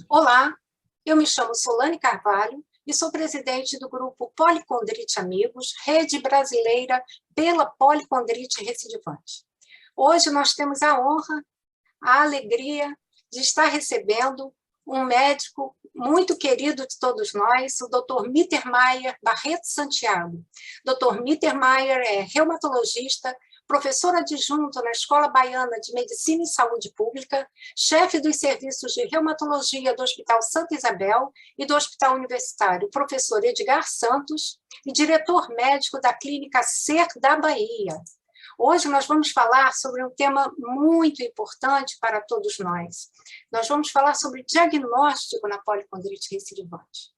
Olá, eu me chamo Solane Carvalho e sou presidente do grupo Policondrite Amigos, rede brasileira pela policondrite recidivante. Hoje nós temos a honra, a alegria de estar recebendo um médico muito querido de todos nós, o Dr. Mittermeier Barreto Santiago. Dr. Mittermeier é reumatologista, professor adjunto na Escola Baiana de Medicina e Saúde Pública, chefe dos serviços de reumatologia do Hospital Santa Isabel e do Hospital Universitário Professor Edgar Santos e diretor médico da Clínica Ser da Bahia. Hoje nós vamos falar sobre um tema muito importante para todos nós. Nós vamos falar sobre diagnóstico na policondrite recidivante.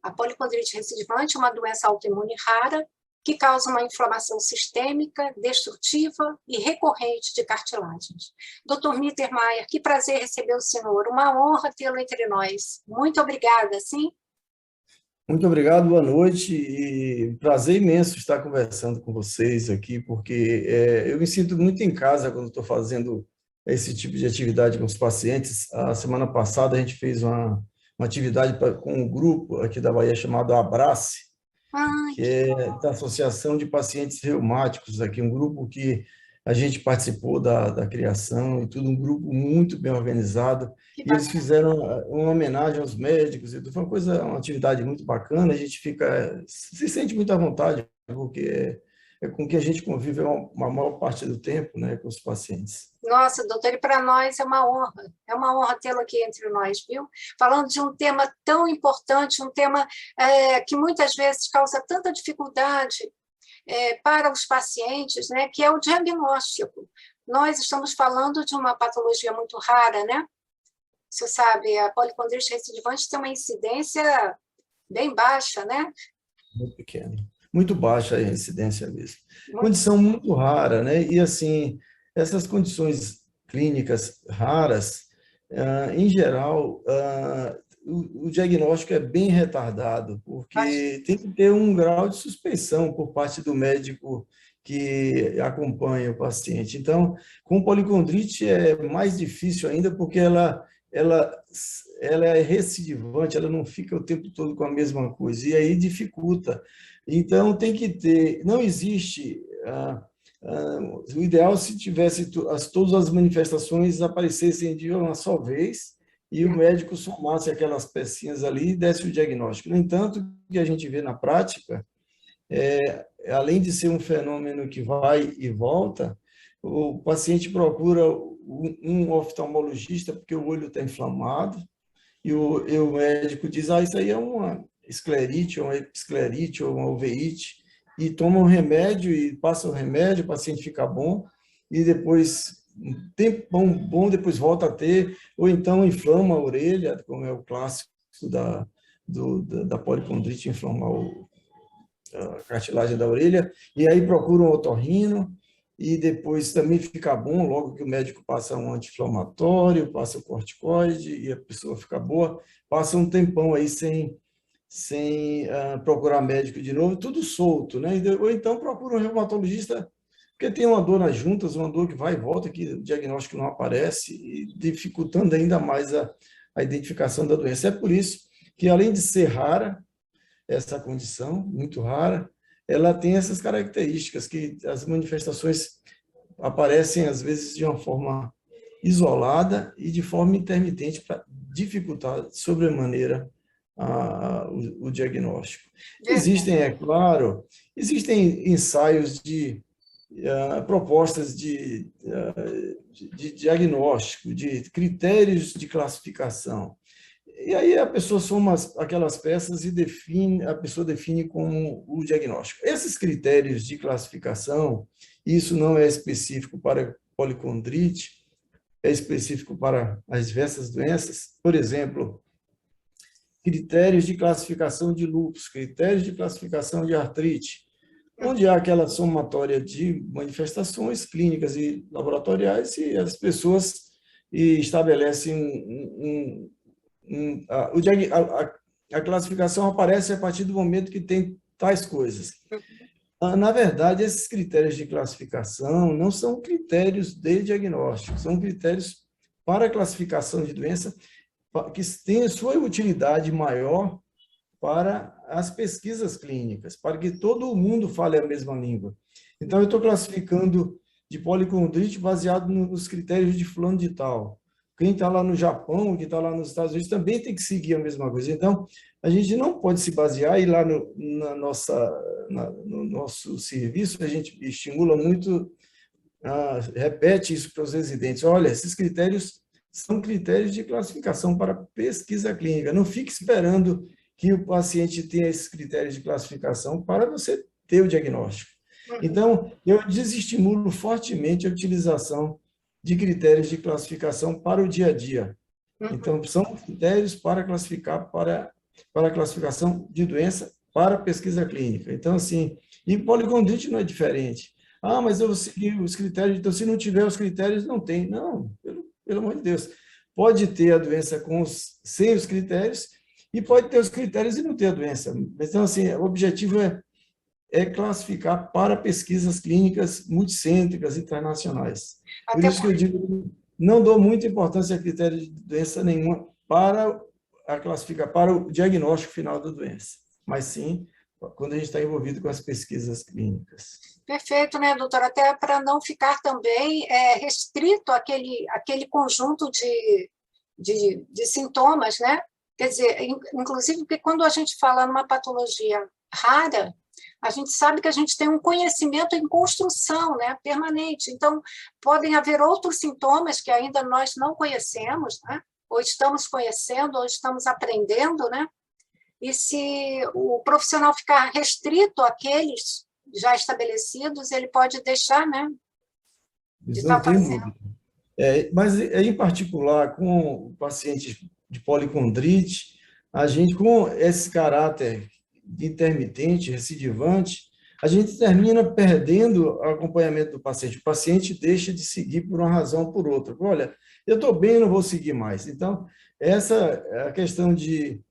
A policondrite recidivante é uma doença autoimune rara que causa uma inflamação sistêmica, destrutiva e recorrente de cartilagens. Dr. Mittermeier, que prazer receber o senhor, uma honra tê-lo entre nós. Muito obrigada, sim? Muito obrigado, boa noite, e prazer imenso estar conversando com vocês aqui, porque eu me sinto muito em casa quando estou fazendo esse tipo de atividade com os pacientes. A semana passada a gente fez uma atividade com um grupo aqui da Bahia chamado Abrace, que é da Associação de Pacientes Reumáticos, aqui, um grupo que a gente participou da criação e tudo, um grupo muito bem organizado, e eles fizeram uma homenagem aos médicos, e tudo. Foi uma atividade muito bacana, a gente se sente muito à vontade, porque é com que a gente convive uma maior parte do tempo, né, com os pacientes. Nossa, doutor, e para nós é uma honra tê-lo aqui entre nós, viu? Falando de um tema tão importante, um tema que muitas vezes causa tanta dificuldade para os pacientes, né, que é o diagnóstico. Nós estamos falando de uma patologia muito rara, né? Você sabe, a policondrite recidivante tem uma incidência bem baixa, né? Muito pequena, muito baixa a incidência mesmo. Condição muito rara, né? E assim, essas condições clínicas raras, em geral, o diagnóstico é bem retardado, porque tem que ter um grau de suspeição por parte do médico que acompanha o paciente. Então, com policondrite é mais difícil ainda, porque ela é recidivante, ela não fica o tempo todo com a mesma coisa, e aí dificulta. Então, tem que ter, não existe, o ideal se tivesse todas as manifestações aparecessem de uma só vez, e o médico somasse aquelas pecinhas ali e desse o diagnóstico. No entanto, o que a gente vê na prática, além de ser um fenômeno que vai e volta, o paciente procura um oftalmologista porque o olho está inflamado, e o médico diz, isso aí é uma esclerite, ou uma episclerite, ou uma uveíte, e toma um remédio, e passa o remédio, o paciente fica bom, e depois, um tempo bom, depois volta a ter, ou então inflama a orelha, como é o clássico da policondrite, inflamar a cartilagem da orelha, e aí procura um otorrino, e depois também fica bom, logo que o médico passa um anti-inflamatório, passa o corticoide, e a pessoa fica boa, passa um tempão aí sem procurar médico de novo, tudo solto, né? Ou então procura um reumatologista, porque tem uma dor nas juntas, uma dor que vai e volta, que o diagnóstico não aparece, e dificultando ainda mais a identificação da doença. É por isso que, além de ser rara, essa condição, muito rara, ela tem essas características, que as manifestações aparecem, às vezes, de uma forma isolada e de forma intermitente, para dificultar sobremaneira o diagnóstico. Existem, é claro, existem ensaios propostas de diagnóstico, de critérios de classificação. E aí a pessoa soma aquelas peças e a pessoa define como o diagnóstico. Esses critérios de classificação, isso não é específico para policondrite, é específico para as diversas doenças. Por exemplo, critérios de classificação de lúpus, critérios de classificação de artrite, onde há aquela somatória de manifestações clínicas e laboratoriais, e as pessoas estabelecem a classificação aparece a partir do momento que tem tais coisas. Na verdade, esses critérios de classificação não são critérios de diagnóstico, são critérios para classificação de doença, que tenha sua utilidade maior para as pesquisas clínicas, para que todo mundo fale a mesma língua. Então, eu estou classificando de policondrite baseado nos critérios de fulano de tal. Quem está lá no Japão, quem está lá nos Estados Unidos, também tem que seguir a mesma coisa. Então, a gente não pode se basear, e lá no nosso serviço, a gente estimula muito, repete isso para os residentes. Olha, esses critérios são critérios de classificação para pesquisa clínica. Não fique esperando que o paciente tenha esses critérios de classificação para você ter o diagnóstico. Então, eu desestimulo fortemente a utilização de critérios de classificação para o dia a dia. Então, são critérios para classificar, para a classificação de doença para pesquisa clínica. Então, assim, e policondrite não é diferente. Ah, mas eu vou seguir os critérios, então, se não tiver os critérios, não tem. Não, pelo amor de Deus. Pode ter a doença sem os critérios e pode ter os critérios e não ter a doença. Então, assim, o objetivo é classificar para pesquisas clínicas multicêntricas internacionais. Por isso que eu digo, não dou muita importância a critério de doença nenhuma para classificar para o diagnóstico final da doença, mas sim quando a gente está envolvido com as pesquisas clínicas. Perfeito, né, doutora? Até para não ficar também restrito àquele conjunto de sintomas, né? Quer dizer, inclusive, porque quando a gente fala numa patologia rara, a gente sabe que a gente tem um conhecimento em construção, né, permanente. Então, podem haver outros sintomas que ainda nós não conhecemos, né? Ou estamos conhecendo, ou estamos aprendendo, né? E se o profissional ficar restrito àqueles já estabelecidos, ele pode deixar, né, de estar fazendo. Mas, em particular, com pacientes de policondrite, a gente, com esse caráter intermitente, recidivante, a gente termina perdendo o acompanhamento do paciente. O paciente deixa de seguir por uma razão ou por outra. Olha, eu estou bem, não vou seguir mais. Então, essa é a questão de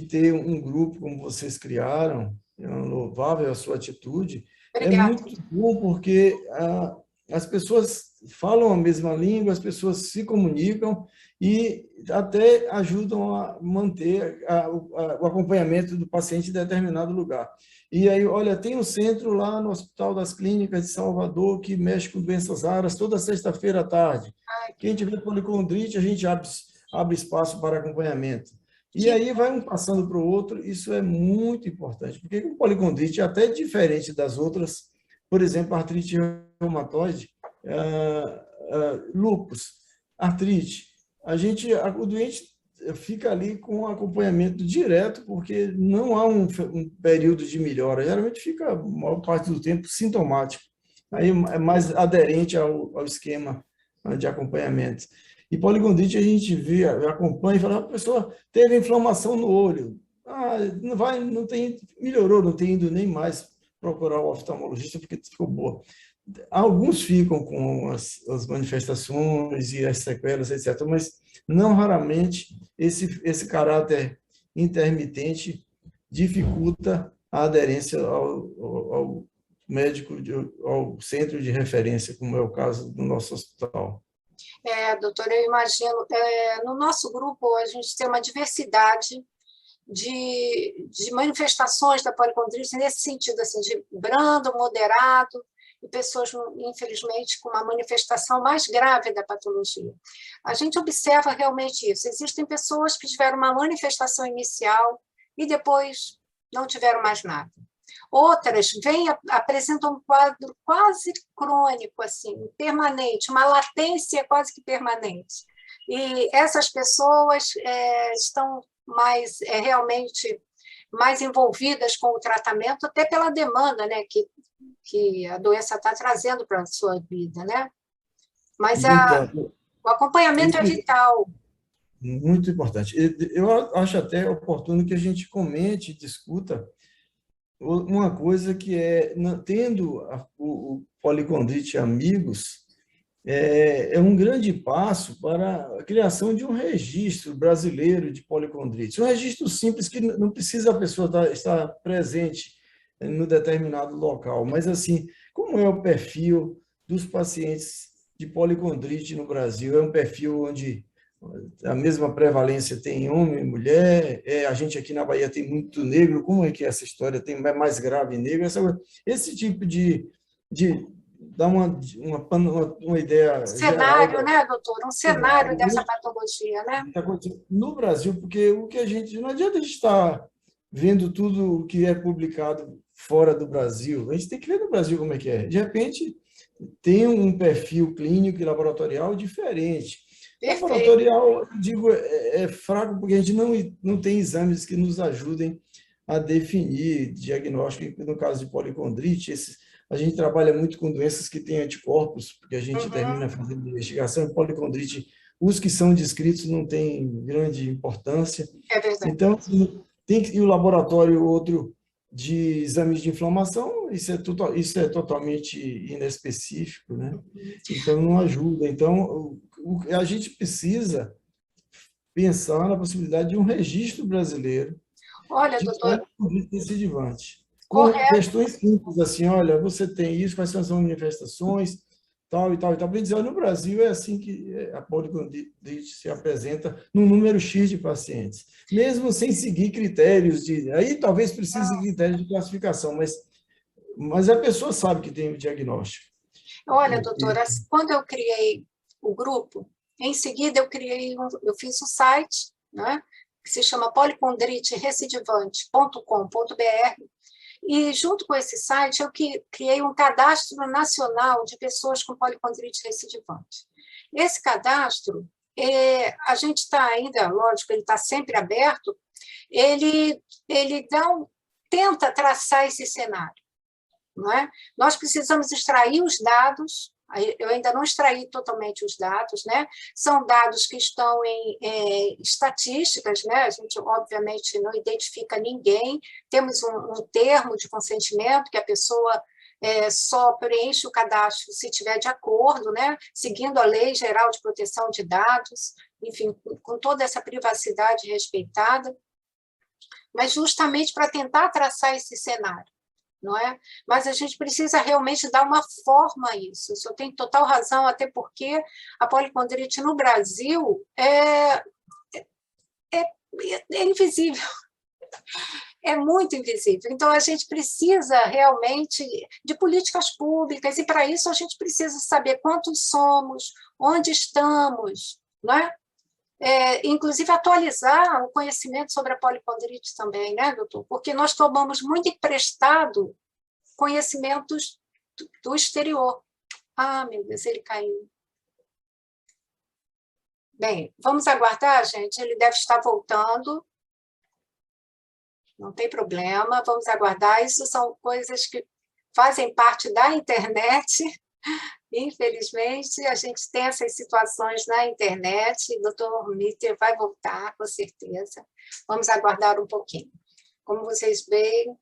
ter um grupo como vocês criaram, é louvável a sua atitude. Obrigada. É muito bom porque as pessoas falam a mesma língua, as pessoas se comunicam e até ajudam a manter o acompanhamento do paciente em determinado lugar. E aí, olha, tem um centro lá no Hospital das Clínicas de Salvador que mexe com doenças raras toda sexta-feira à tarde. Quem tiver policondrite, a gente abre espaço para acompanhamento. E aí vai um passando para o outro, isso é muito importante, porque o policondrite é até diferente das outras, por exemplo, artrite reumatoide, lúpus, artrite. O doente fica ali com acompanhamento direto, porque não há um período de melhora, geralmente fica a maior parte do tempo sintomático, aí é mais aderente ao esquema de acompanhamento. E policondrite a gente vê, acompanha e fala, a pessoa teve inflamação no olho, não tem, melhorou, não tem ido nem mais procurar o oftalmologista porque ficou boa. Alguns ficam com as manifestações e as sequelas, etc., mas não raramente esse caráter intermitente dificulta a aderência ao médico, ao centro de referência, como é o caso do nosso hospital. Doutora, eu imagino, no nosso grupo a gente tem uma diversidade de manifestações da policondrite nesse sentido, assim, de brando, moderado, e pessoas, infelizmente, com uma manifestação mais grave da patologia. A gente observa realmente isso. Existem pessoas que tiveram uma manifestação inicial e depois não tiveram mais nada. Outras apresentam um quadro quase crônico, assim, permanente, uma latência quase que permanente. E essas pessoas estão realmente mais envolvidas com o tratamento, até pela demanda, né, que a doença está trazendo para a sua vida, né? Mas o acompanhamento é vital. Muito importante. Eu acho até oportuno que a gente comente, discuta uma coisa que tendo o policondrite amigos, é um grande passo para a criação de um registro brasileiro de policondrite. Um registro simples que não precisa a pessoa estar presente no determinado local, mas assim, como é o perfil dos pacientes de policondrite no Brasil? É um perfil onde A mesma prevalência tem homem e mulher, a gente aqui na Bahia tem muito negro, como é que é essa história? Tem mais grave negro? Esse tipo de dar uma ideia geral Cenário, né, doutor? Um cenário dessa patologia, né? no Brasil, porque o que a gente não adianta a gente estar vendo tudo o que é publicado fora do Brasil, a gente tem que ver no Brasil como é que é. De repente, tem um perfil clínico e laboratorial diferente. Perfeito. Laboratorial, digo, é fraco porque a gente não tem exames que nos ajudem a definir diagnóstico. No caso de policondrite, a gente trabalha muito com doenças que têm anticorpos, porque a gente termina fazendo investigação. Em policondrite, os que são descritos não têm grande importância. É verdade. Então, e o laboratório outro de exames de inflamação, isso é totalmente inespecífico, né? Então, não ajuda. Então, a gente precisa pensar na possibilidade de um registro brasileiro Olha, de doutor, recidivante, com correto. questões simples, assim, olha, você tem isso, quais são as manifestações, tal e tal e tal. Para dizer, no Brasil é assim que a policondrite se apresenta num número X de pacientes, mesmo sem seguir critérios de... Aí talvez precise de critérios de classificação, mas a pessoa sabe que tem o diagnóstico. Olha, doutora, quando eu criei o grupo, em seguida eu fiz um site, né, que se chama policondriterecidivante.com.br, e junto com esse site eu criei um cadastro nacional de pessoas com policondrite recidivante. Esse cadastro, a gente está ainda, lógico, ele está sempre aberto, ele tenta traçar esse cenário. Não é? Nós precisamos extrair os dados, eu ainda não extraí totalmente os dados, né? São dados que estão em estatísticas, né? A gente, obviamente, não identifica ninguém, temos um termo de consentimento que a pessoa só preenche o cadastro se tiver de acordo, né? Seguindo a Lei Geral de Proteção de Dados, enfim, com toda essa privacidade respeitada, mas justamente para tentar traçar esse cenário. Não é? Mas a gente precisa realmente dar uma forma a isso. O senhor tem total razão, até porque a policondrite no Brasil é invisível, é muito invisível. Então, a gente precisa realmente de políticas públicas, e para isso a gente precisa saber quantos somos, onde estamos, não é? Inclusive atualizar o conhecimento sobre a policondrite também, né, doutor? Porque nós tomamos muito emprestado conhecimentos do exterior. Ah, meu Deus, ele caiu. Bem, vamos aguardar, gente? Ele deve estar voltando. Não tem problema, vamos aguardar. Isso são coisas que fazem parte da internet. Infelizmente, a gente tem essas situações na internet. O doutor Mitter vai voltar, com certeza. Vamos aguardar um pouquinho. Como vocês veem,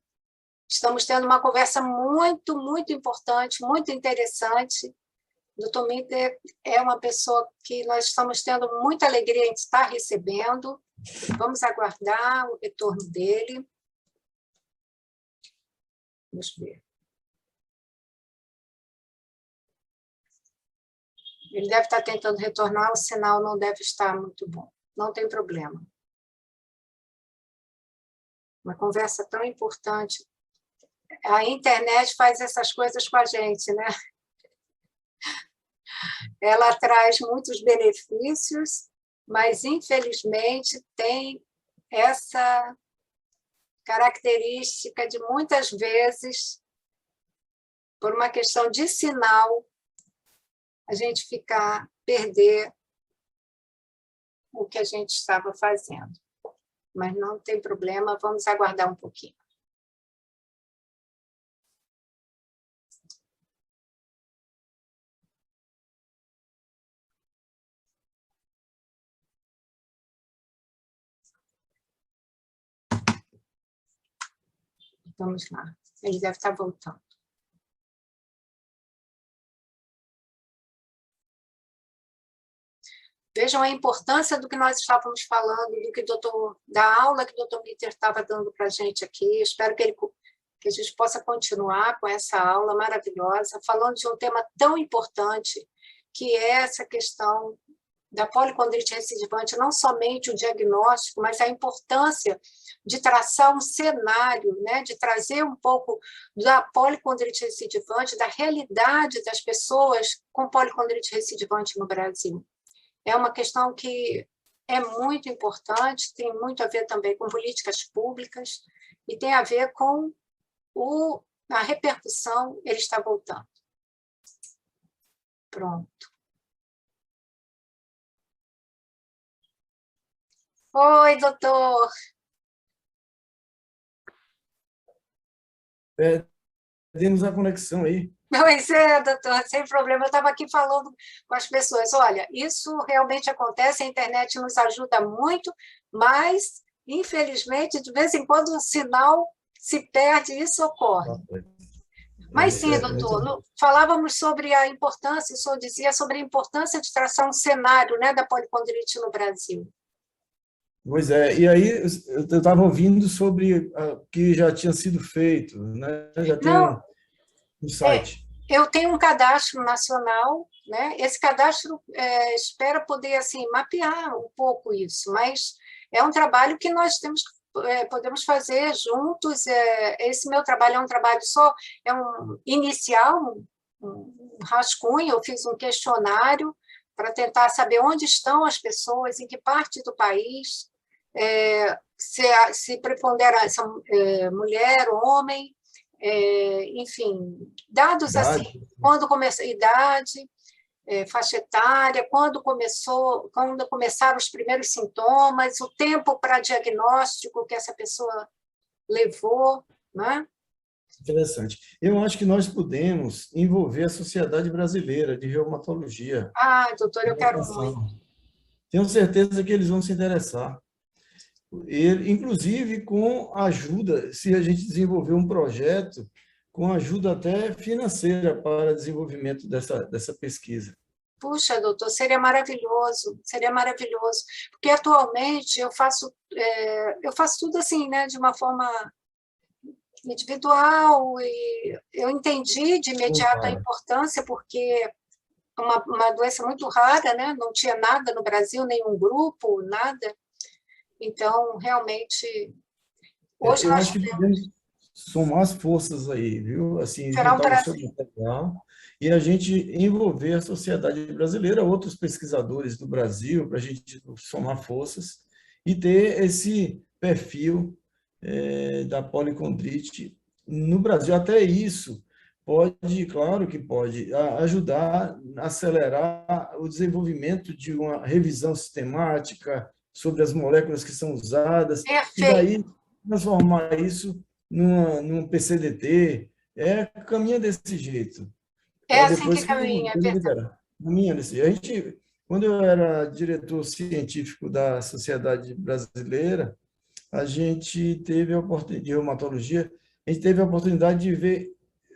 estamos tendo uma conversa muito, muito importante, muito interessante. O doutor Mitter é uma pessoa que nós estamos tendo muita alegria em estar recebendo. Vamos aguardar o retorno dele. Vamos ver. Ele deve estar tentando retornar, o sinal não deve estar muito bom. Não tem problema. Uma conversa tão importante. A internet faz essas coisas com a gente, né? Ela traz muitos benefícios, mas, infelizmente, tem essa característica de, muitas vezes, por uma questão de sinal, a gente perder o que a gente estava fazendo. Mas não tem problema, vamos aguardar um pouquinho. Vamos lá, ele deve estar voltando. Vejam a importância do que nós estávamos falando, da aula que o doutor Mitter estava dando para a gente aqui. Espero que a gente possa continuar com essa aula maravilhosa, falando de um tema tão importante, que é essa questão da policondrite recidivante, não somente o diagnóstico, mas a importância de traçar um cenário, né, de trazer um pouco da policondrite recidivante, da realidade das pessoas com policondrite recidivante no Brasil. É uma questão que é muito importante, tem muito a ver também com políticas públicas e tem a ver com a repercussão, ele está voltando. Pronto. Oi, doutor. Perdemos a conexão aí. Pois é, doutor, sem problema. Eu estava aqui falando com as pessoas. Olha, isso realmente acontece, a internet nos ajuda muito, mas, infelizmente, de vez em quando o sinal se perde, isso ocorre. Mas sim, doutor, falávamos sobre a importância, o senhor dizia sobre a importância de traçar um cenário, né, da policondrite no Brasil. Pois é, e aí eu estava ouvindo sobre o que já tinha sido feito, né? Já tem um site. Eu tenho um cadastro nacional, né? Esse cadastro espera poder assim, mapear um pouco isso, mas é um trabalho que nós podemos fazer juntos. Esse meu trabalho é um trabalho só, é um inicial, um rascunho. Eu fiz um questionário para tentar saber onde estão as pessoas, em que parte do país, se preponderância mulher, homem, enfim, dados Idade. assim, quando começa idade, faixa etária, quando começaram os primeiros sintomas, o tempo para diagnóstico que essa pessoa levou, né? Interessante. Eu acho que nós podemos envolver a Sociedade Brasileira de Reumatologia. Ah, doutor, eu quero muito. Tenho certeza que eles vão se interessar. Inclusive com ajuda, se a gente desenvolver um projeto, com ajuda até financeira para desenvolvimento dessa pesquisa. Puxa, doutor, seria maravilhoso, porque atualmente eu faço tudo assim, né, de uma forma individual, e eu entendi de imediato a importância, porque é uma doença muito rara, né, não tinha nada no Brasil, nenhum grupo, nada. Então, realmente, hoje Eu nós acho que devemos somar as forças aí, viu? Assim, será um juntar o seu prazer. material e a gente envolver a sociedade brasileira, outros pesquisadores do Brasil, para a gente somar forças e ter esse perfil da policondrite no Brasil. Até isso pode, claro que pode, ajudar a acelerar o desenvolvimento de uma revisão sistemática sobre as moléculas que são usadas, e Perfeito. daí transformar isso num PCDT, caminha desse jeito, É para assim que depois caminha, é verdade. liberar. Caminha desse jeito. Quando eu era diretor científico da Sociedade Brasileira, a gente teve a oportunidade de reumatologia, a gente teve a oportunidade de ver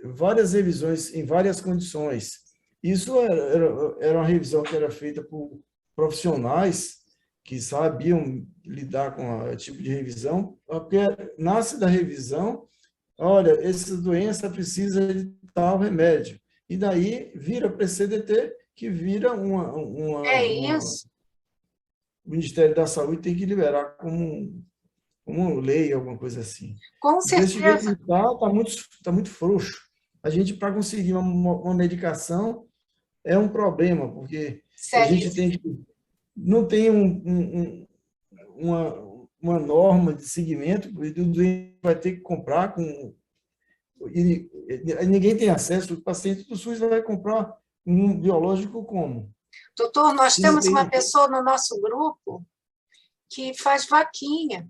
várias revisões em várias condições. Isso era uma revisão que era feita por profissionais que sabiam lidar com esse tipo de revisão, porque nasce da revisão, olha, essa doença precisa de tal remédio. E daí vira PCDT, que vira É isso. o Ministério da Saúde tem que liberar como lei, alguma coisa assim. Com Desse jeito certeza. tá muito frouxo. A gente, para conseguir uma medicação, é um problema, porque a gente Seríssimo. não tem uma norma de seguimento, e o doente vai ter que comprar e ninguém tem acesso, o paciente do SUS vai comprar um biológico como? Doutor, nós Se não temos uma tem. pessoa no nosso grupo que faz vaquinha.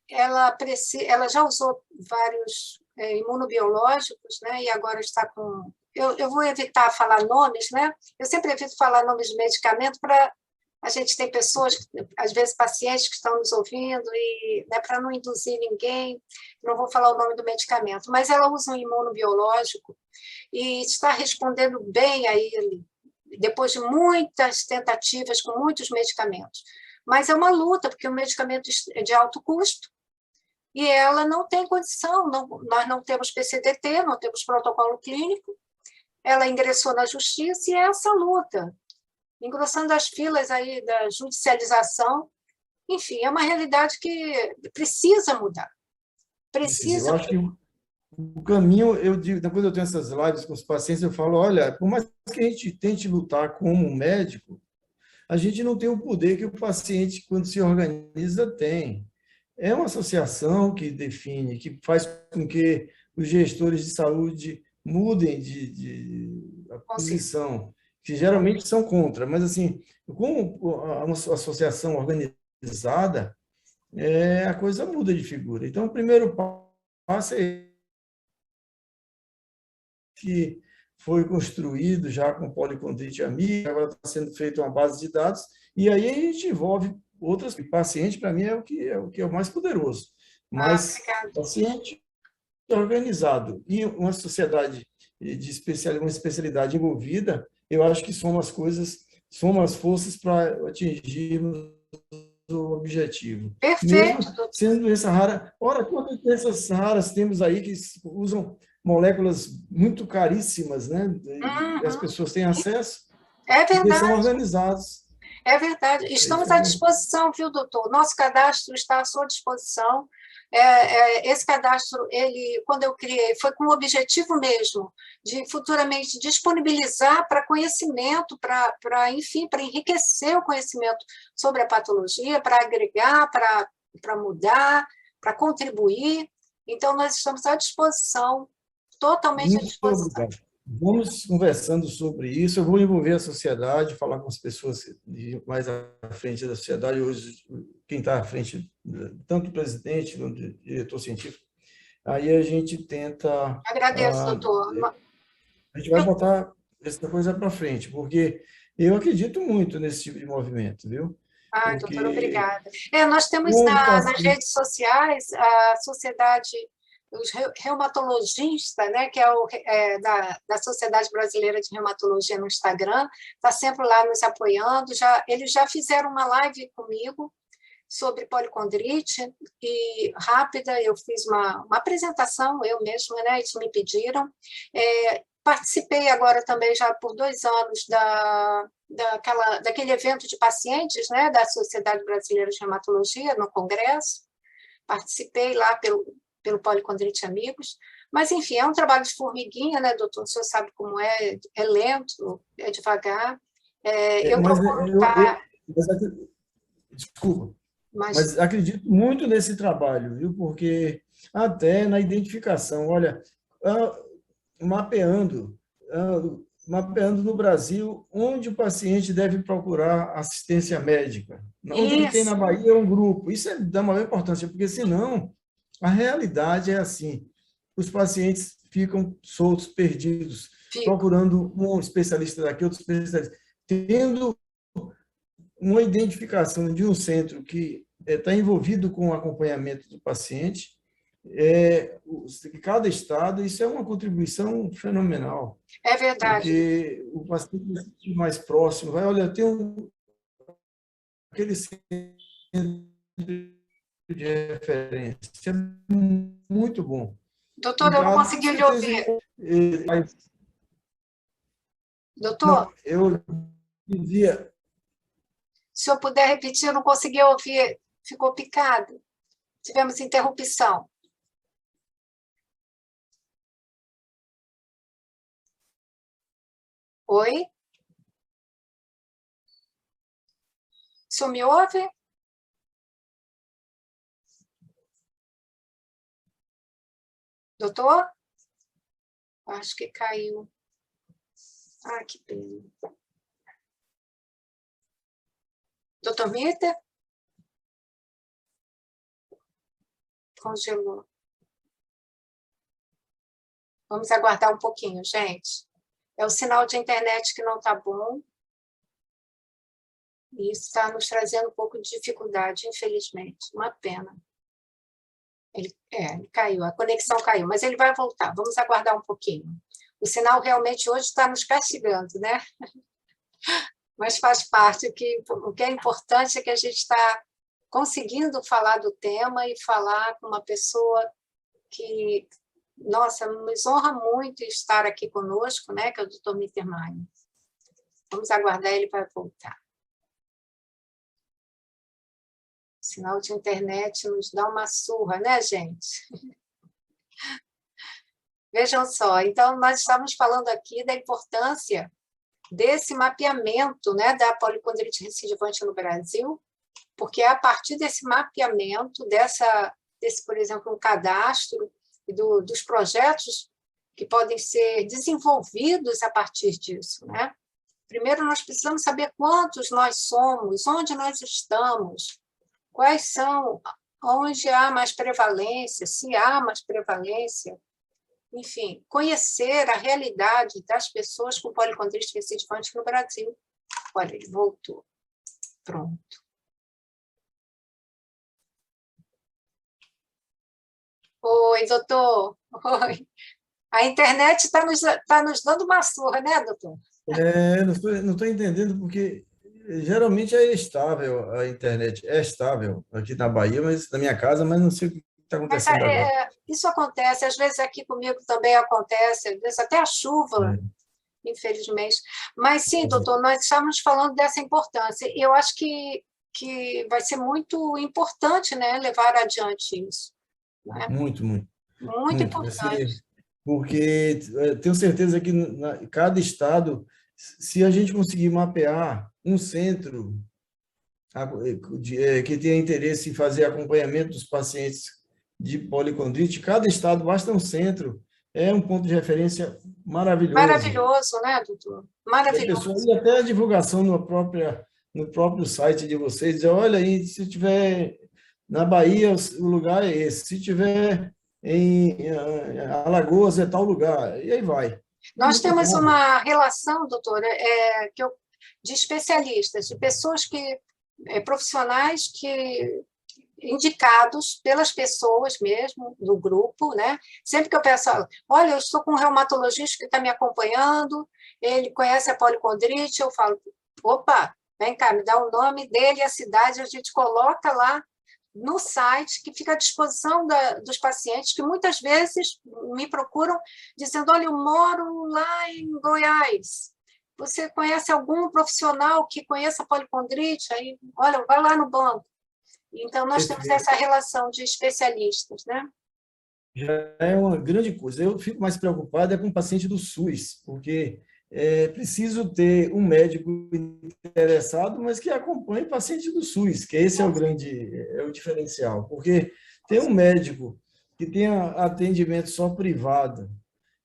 Ela já usou vários imunobiológicos, né? E agora está com... Eu vou evitar falar nomes, né? Eu sempre evito falar nomes de medicamento para... A gente tem pessoas, às vezes pacientes que estão nos ouvindo, e né, para não induzir ninguém, não vou falar o nome do medicamento, mas ela usa um imunobiológico e está respondendo bem a ele, depois de muitas tentativas com muitos medicamentos. Mas é uma luta, porque o medicamento é de alto custo e ela não tem condição, nós não temos PCDT, não temos protocolo clínico, ela ingressou na justiça e é essa luta. engrossando as filas aí da judicialização. Enfim, é uma realidade que precisa mudar. Eu acho que o caminho, eu digo, quando eu tenho essas lives com os pacientes, eu falo, olha, por mais que a gente tente lutar como um médico, a gente não tem o poder que o paciente, quando se organiza, tem. É uma associação que define, que faz com que os gestores de saúde mudem de posição, que geralmente são contra. Mas, assim, como uma associação organizada, a coisa muda de figura. Então, o primeiro passo é que foi construído já com policondrite amiga, agora está sendo feita uma base de dados, e aí a gente envolve outras pacientes, para mim é o mais poderoso. Mas paciente organizado e uma sociedade uma especialidade envolvida, eu acho que são as coisas, são as forças para atingirmos o objetivo. Perfeito, Mesmo sendo doença rara. Ora, quantas doenças raras temos aí que usam moléculas muito caríssimas, né? E as pessoas têm acesso, é verdade. Porque são organizados. É verdade. Estamos à disposição, viu, doutor? Nosso cadastro está à sua disposição. Esse cadastro, quando eu criei, foi com o objetivo mesmo de futuramente disponibilizar para conhecimento, enfim, para enriquecer o conhecimento sobre a patologia, para agregar, para mudar, para contribuir. Então, nós estamos à disposição, totalmente à disposição. Muito obrigado. Vamos conversando sobre isso. Eu vou envolver a sociedade, falar com as pessoas mais à frente da sociedade. Hoje, quem está à frente, tanto o presidente quanto o diretor científico. Aí a gente tenta... Agradeço, doutor. A gente vai botar essa coisa para frente, porque eu acredito muito nesse tipo de movimento, viu? Doutor, obrigada. Nós temos nas redes sociais a sociedade, os reumatologistas, né, que da Sociedade Brasileira de Reumatologia no Instagram, está sempre lá nos apoiando. Eles já fizeram uma live comigo sobre policondrite, e rápida, eu fiz uma apresentação, eu mesma, né, eles me pediram. Participei agora também, já por 2 anos, daquele evento de pacientes, né, da Sociedade Brasileira de Reumatologia, no Congresso. Participei lá pelo Policondrite Amigos. Mas, enfim, é um trabalho de formiguinha, né, doutor? O senhor sabe como é lento, é devagar. Desculpa, mas acredito muito nesse trabalho, viu? Porque até na identificação, olha, mapeando no Brasil onde o paciente deve procurar assistência médica. Onde ele tem na Bahia é um grupo. Isso é da maior importância, porque senão a realidade é assim: os pacientes ficam soltos, perdidos, procurando um especialista daqui, outro especialista. Tendo uma identificação de um centro que está envolvido com o acompanhamento do paciente, cada estado, isso é uma contribuição fenomenal. É verdade. Porque o paciente mais próximo vai, olha, tem aquele centro de referência, é muito bom. Doutor, eu não consegui lhe ouvir. Doutor? Não, eu dizia... Se eu puder repetir, eu não consegui ouvir, ficou picado. Tivemos interrupção. Oi? O senhor me ouve? Doutor? Acho que caiu. Que pena. Doutor Mitter? Congelou. Vamos aguardar um pouquinho, gente. É o sinal de internet que não está bom. E isso está nos trazendo um pouco de dificuldade, infelizmente. Uma pena. Ele caiu, a conexão caiu, mas ele vai voltar. Vamos aguardar um pouquinho. O sinal realmente hoje está nos castigando, né? Mas faz parte. O que é importante é que a gente está conseguindo falar do tema e falar com uma pessoa que, nossa, nos honra muito estar aqui conosco, né? Que é o Dr. Mittermeier. Vamos aguardar ele para voltar. O sinal de internet nos dá uma surra, né, gente? Vejam só, então, nós estamos falando aqui da importância desse mapeamento, né, da policondrite recidivante no Brasil, porque é a partir desse mapeamento, desse, por exemplo, um cadastro, e dos projetos que podem ser desenvolvidos a partir disso, né? Primeiro, nós precisamos saber quantos nós somos, onde nós estamos, quais são, onde há mais prevalência, se há mais prevalência, enfim, conhecer a realidade das pessoas com policondrite recidivante no Brasil. Olha, ele voltou. Pronto. Oi, doutor. Oi. A internet está nos dando uma surra, né, doutor? Não estou entendendo, porque geralmente é estável a internet. É estável aqui na Bahia, mas na minha casa, mas não sei o que está Mas acontecendo agora. isso acontece, às vezes aqui comigo também acontece, às vezes até a chuva, infelizmente. Mas sim, doutor, nós estamos falando dessa importância. Eu acho que vai ser muito importante, né, levar adiante isso. Né? Muito, muito. Muito importante. Porque tenho certeza que cada estado, se a gente conseguir mapear um centro que tenha interesse em fazer acompanhamento dos pacientes de policondrite, cada estado basta um centro, é um ponto de referência maravilhoso. Maravilhoso, né, doutor? Maravilhoso. E até a divulgação no próprio site de vocês, dizer, olha aí, se tiver na Bahia, o lugar é esse, se tiver em Alagoas, é tal lugar, e aí vai. Nós temos uma relação, doutora, de especialistas, de pessoas profissionais indicados pelas pessoas mesmo, do grupo, né? Sempre que eu peço, olha, eu estou com um reumatologista que está me acompanhando, ele conhece a policondrite, eu falo, opa, vem cá, me dá o nome dele e a cidade, a gente coloca lá no site, que fica à disposição dos pacientes, que muitas vezes me procuram dizendo, olha, eu moro lá em Goiás, você conhece algum profissional que conheça a policondrite? Aí, olha, vai lá no banco. Então, nós temos essa relação de especialistas, né? Já é uma grande coisa. Eu fico mais preocupado com o paciente do SUS, porque é preciso ter um médico interessado, mas que acompanhe o paciente do SUS, que esse é o diferencial. Porque ter um médico que tenha atendimento só privado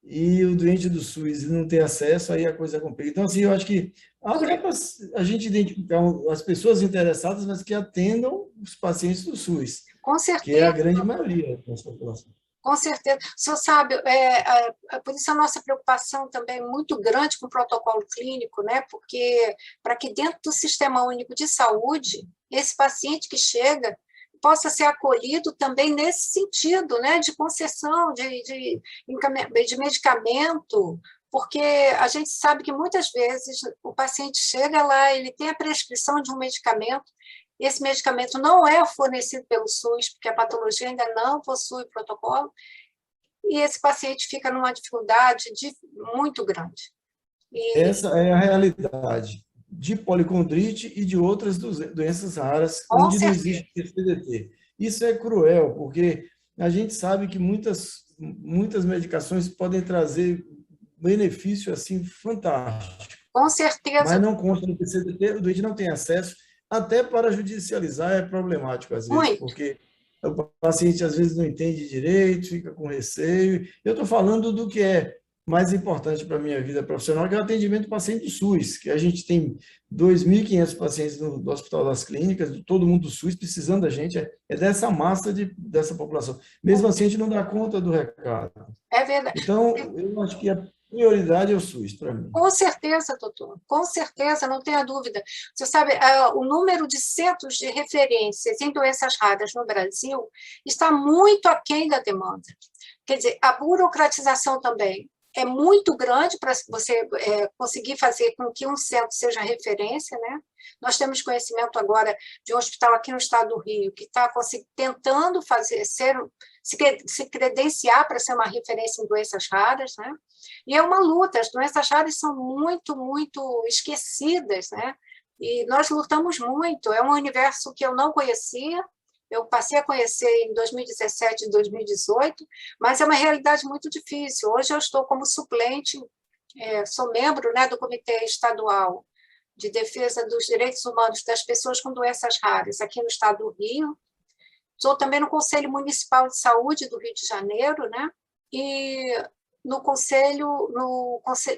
e o doente do SUS não ter acesso, aí a coisa complica. Então, assim, eu acho que até para a gente identificar as pessoas interessadas, mas que atendam os pacientes do SUS, com certeza, que é a grande maioria da nossa população. Com certeza. O senhor sabe, por isso a nossa preocupação também é muito grande com o protocolo clínico, né? Porque para que dentro do Sistema Único de Saúde, esse paciente que chega possa ser acolhido também nesse sentido, né? De concessão de medicamento, porque a gente sabe que muitas vezes o paciente chega lá, ele tem a prescrição de um medicamento, esse medicamento não é fornecido pelo SUS, porque a patologia ainda não possui protocolo, e esse paciente fica numa dificuldade muito grande. Essa é a realidade de policondrite e de outras doenças raras, onde não existe PCDT. Isso é cruel, porque a gente sabe que muitas medicações podem trazer benefício assim fantástico. Com certeza. Mas não consta no PCDT, o doente não tem acesso. Até para judicializar é problemático, às vezes, muito. Porque o paciente, às vezes, não entende direito, fica com receio. Eu estou falando do que é mais importante para a minha vida profissional, que é o atendimento do paciente do SUS, que a gente tem 2.500 pacientes no Hospital das Clínicas, todo mundo do SUS precisando da gente, é dessa massa dessa população. Mesmo assim, a gente não dá conta do recado. É verdade. Então, eu acho que a prioridade é o SUS, para mim. Com certeza, doutor, com certeza, não tenha dúvida. Você sabe, o número de centros de referências em doenças raras no Brasil está muito aquém da demanda. Quer dizer, a burocratização também é muito grande para você conseguir fazer com que um centro seja referência, né? Nós temos conhecimento agora de um hospital aqui no estado do Rio que está tentando se credenciar para ser uma referência em doenças raras, né? E é uma luta, as doenças raras são muito, muito esquecidas, né? E nós lutamos muito, é um universo que eu não conhecia, eu passei a conhecer em 2017 e 2018, mas é uma realidade muito difícil. Hoje eu estou como suplente, sou membro, né, do Comitê Estadual de Defesa dos Direitos Humanos das Pessoas com Doenças Raras, aqui no estado do Rio. Sou também no Conselho Municipal de Saúde do Rio de Janeiro, né? E no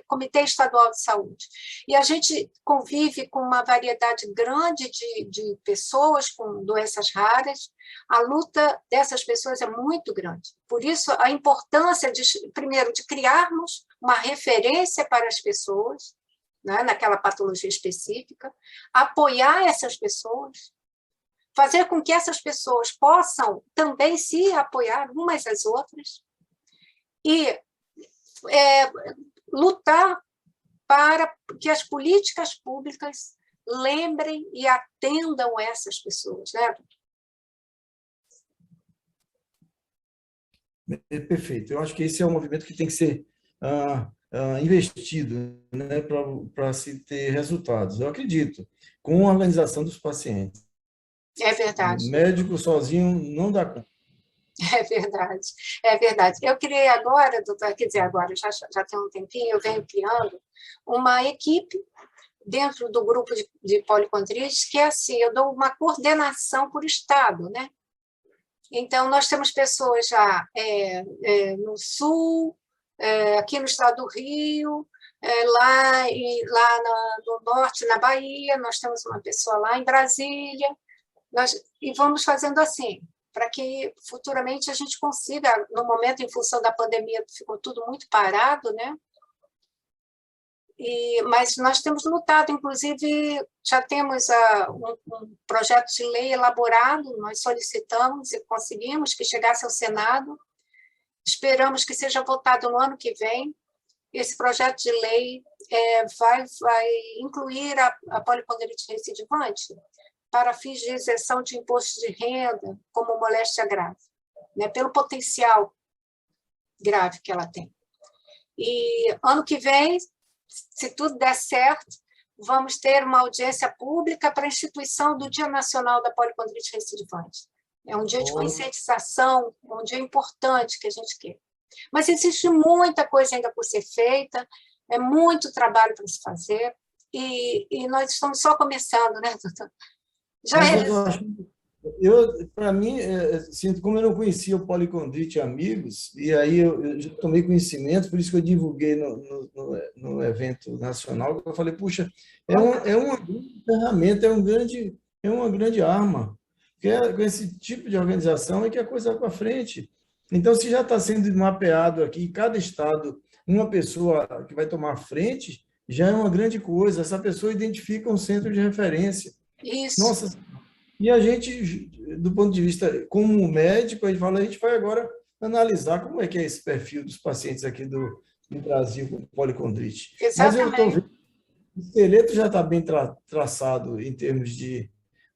Comitê Estadual de Saúde. E a gente convive com uma variedade grande de pessoas com doenças raras. A luta dessas pessoas é muito grande. Por isso, a importância, primeiro, de criarmos uma referência para as pessoas, né, naquela patologia específica, apoiar essas pessoas, fazer com que essas pessoas possam também se apoiar umas às outras e lutar para que as políticas públicas lembrem e atendam essas pessoas, né? Perfeito. Eu acho que esse é um movimento que tem que ser investido, né, para se ter resultados. Eu acredito, com a organização dos pacientes. É verdade. O médico sozinho não dá conta. É verdade, é verdade. Eu criei agora, doutor, quer dizer, agora, já tem um tempinho, eu venho criando uma equipe dentro do grupo de policondrites, que é assim, eu dou uma coordenação por estado, né? Então, nós temos pessoas já no Sul, aqui no estado do Rio, lá no Norte, na Bahia, nós temos uma pessoa lá em Brasília, e vamos fazendo assim, para que futuramente a gente consiga, no momento, em função da pandemia, ficou tudo muito parado, né? Mas nós temos lutado, inclusive, já temos um projeto de lei elaborado, nós solicitamos e conseguimos que chegasse ao Senado, esperamos que seja votado no ano que vem. Esse projeto de lei vai incluir a policondrite recidivante para fins de isenção de imposto de renda, como moléstia grave, né, pelo potencial grave que ela tem. E ano que vem, se tudo der certo, vamos ter uma audiência pública para a instituição do Dia Nacional da Policondrite Recidivante. É um dia de conscientização, é um dia importante que a gente quer. Mas existe muita coisa ainda por ser feita, é muito trabalho para se fazer, e nós estamos só começando, né, doutor? Para mim, sinto como eu não conhecia o Policondrite Amigos, e aí eu já tomei conhecimento, por isso que eu divulguei no evento nacional, eu falei, puxa, é uma grande ferramenta, é uma grande arma, porque com esse tipo de organização é que a coisa vai para frente. Então, se já está sendo mapeado aqui, em cada estado, uma pessoa que vai tomar frente, já é uma grande coisa, essa pessoa identifica um centro de referência. Isso. Nossa, e a gente, do ponto de vista como médico, a gente vai agora analisar como é que é esse perfil dos pacientes aqui do Brasil com policondrite. Exatamente. Mas eu estou vendo que o esqueleto já está bem traçado em termos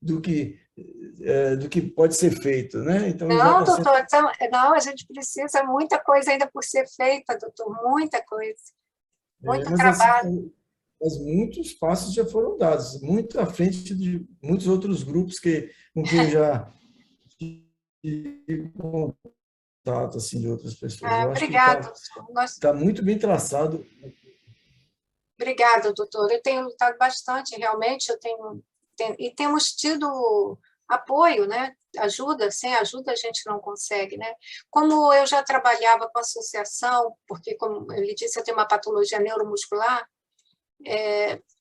do que pode ser feito, né? Então, não, doutor, não, a gente precisa, muita coisa ainda por ser feita, doutor, muita coisa, muito trabalho. Assim, mas muitos passos já foram dados, muito à frente de muitos outros grupos com quem eu já tive contato assim, de outras pessoas. Eu acho obrigado. Que está muito bem traçado. Obrigada, doutor. Eu tenho lutado bastante, realmente, e temos tido apoio, né? Ajuda, sem ajuda a gente não consegue, né? Como eu já trabalhava com associação, porque, como ele disse, eu tenho uma patologia neuromuscular,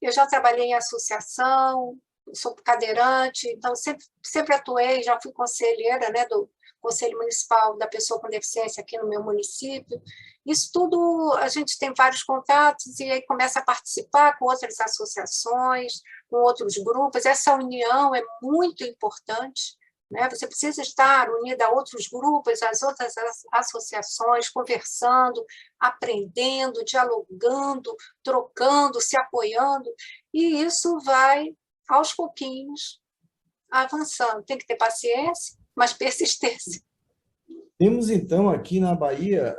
eu já trabalhei em associação, sou cadeirante, então sempre atuei, já fui conselheira, né, do Conselho Municipal da Pessoa com Deficiência aqui no meu município. Isso tudo, a gente tem vários contatos e aí começa a participar com outras associações, com outros grupos. Essa união é muito importante, né? Você precisa estar unida a outros grupos, às outras associações, conversando, aprendendo, dialogando, trocando, se apoiando, e isso vai, aos pouquinhos, avançando. Tem que ter paciência, mas persistência. Temos, então, aqui na Bahia,